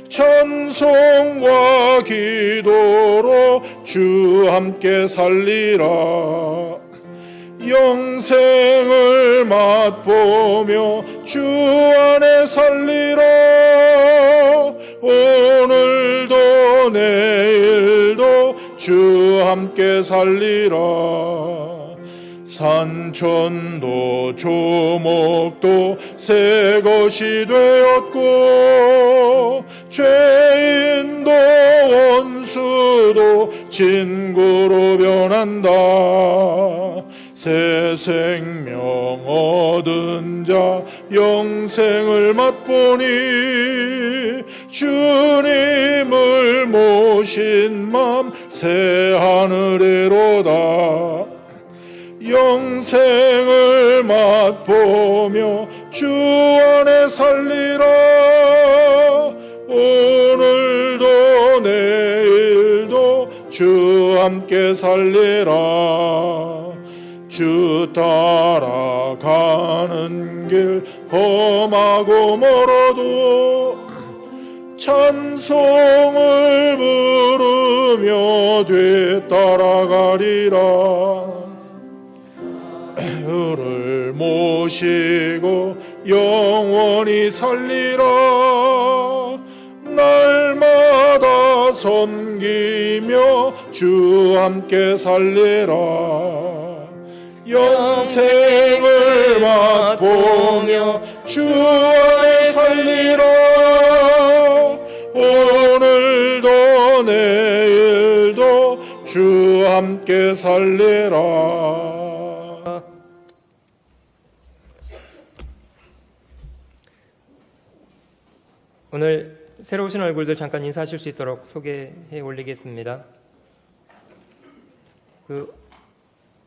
찬송과 기도로 주 함께 살리라. 영생을 맛보며 주 안에 살리라. 오늘도 내일도 주 함께 살리라. 산천도 조목도 새 것이 되었고 죄인도 원수도 친구로 변한다. 새 생명 얻은 자 영생을 맛보니 주님을 모신 맘 새 하늘에로다. 영생을 맛보며 주 안에 살리라. 오늘도 내일도 주 함께 살리라. 주 따라가는 길 험하고 멀어도 찬송을 부르며 뒤따라가리라. 주를 모시고 영원히 살리라. 날마다 섬기며 주 함께 살리라. 영생을 맛보며 주 안에 살리라. 오늘도 내일도 주 함께 살리라. 오늘 새로 오신 얼굴들 잠깐 인사하실 수 있도록 소개해 올리겠습니다.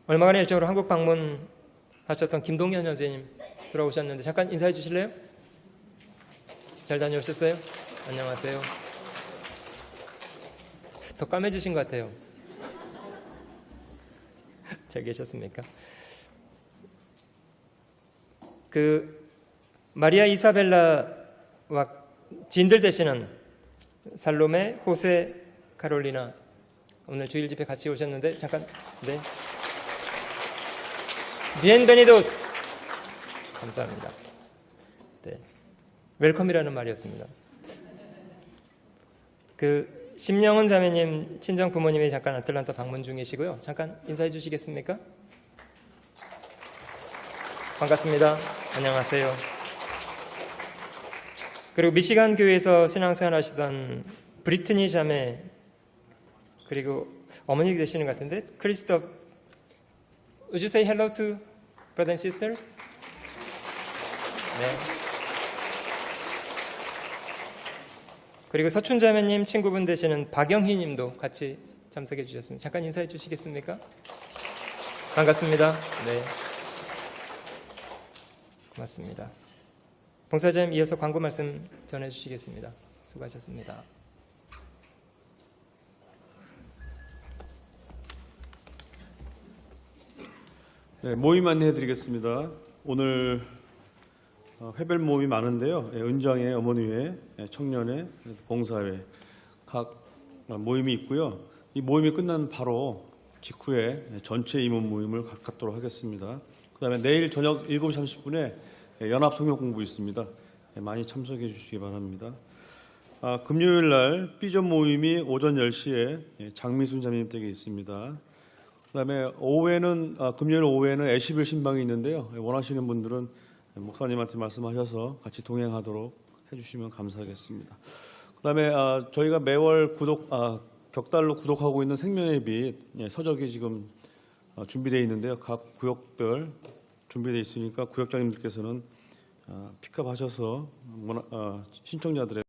얼마간의 일정으로 한국 방문하셨던 김동현 형제님 들어오셨는데 잠깐 인사해 주실래요? 잘 다녀오셨어요? 안녕하세요. 더 까매지신 것 같아요. 잘 계셨습니까? 마리아 이사벨라와 지인들 되시는 살로메, 호세, 카롤리나 오늘 주일 집회 같이 오셨는데 잠깐 네. 비엔베니도스 감사합니다. 네. 웰컴이라는 말이었습니다. 심영은 자매님 친정 부모님이 잠깐 아틀란타 방문 중이시고요. 잠깐 인사해 주시겠습니까? 반갑습니다. 안녕하세요. 그리고 미시간 교회에서 신앙생활 하시던 브리트니 자매 그리고 어머니 되시는 것 같은데 크리스토프 Would you say hello to brothers and sisters? 네. 그리고 서춘 자매님 친구분 되시는 박영희 님도 같이 참석해 주셨습니다. 잠깐 인사해 주시겠습니까? 반갑습니다. 네. 고맙습니다. 봉사자님 이어서 광고 말씀 전해주시겠습니다. 수고하셨습니다. 네, 모임 안내해드리겠습니다. 오늘 회별 모임이 많은데요. 은정회, 어머니회, 청년회, 봉사회 각 모임이 있고요. 이 모임이 끝난 바로 직후에 전체 임원 모임을 갖도록 하겠습니다. 그 다음에 내일 저녁 7시 30분에 연합 성경 공부 있습니다. 많이 참석해 주시기 바랍니다. 금요일 날 B점 모임이 오전 10시에 장미순 자매님 댁에 있습니다. 그 다음에 금요일 오후에는 애시빌 신방이 있는데요. 원하시는 분들은 목사님한테 말씀하셔서 같이 동행하도록 해주시면 감사하겠습니다. 그 다음에 저희가 매월 벽달로 구독하고 있는 생명의 빛 서적이 지금 준비되어 있는데요. 각 구역별 준비되어 있으니까 구역장님들께서는 픽업하셔서 신청자들의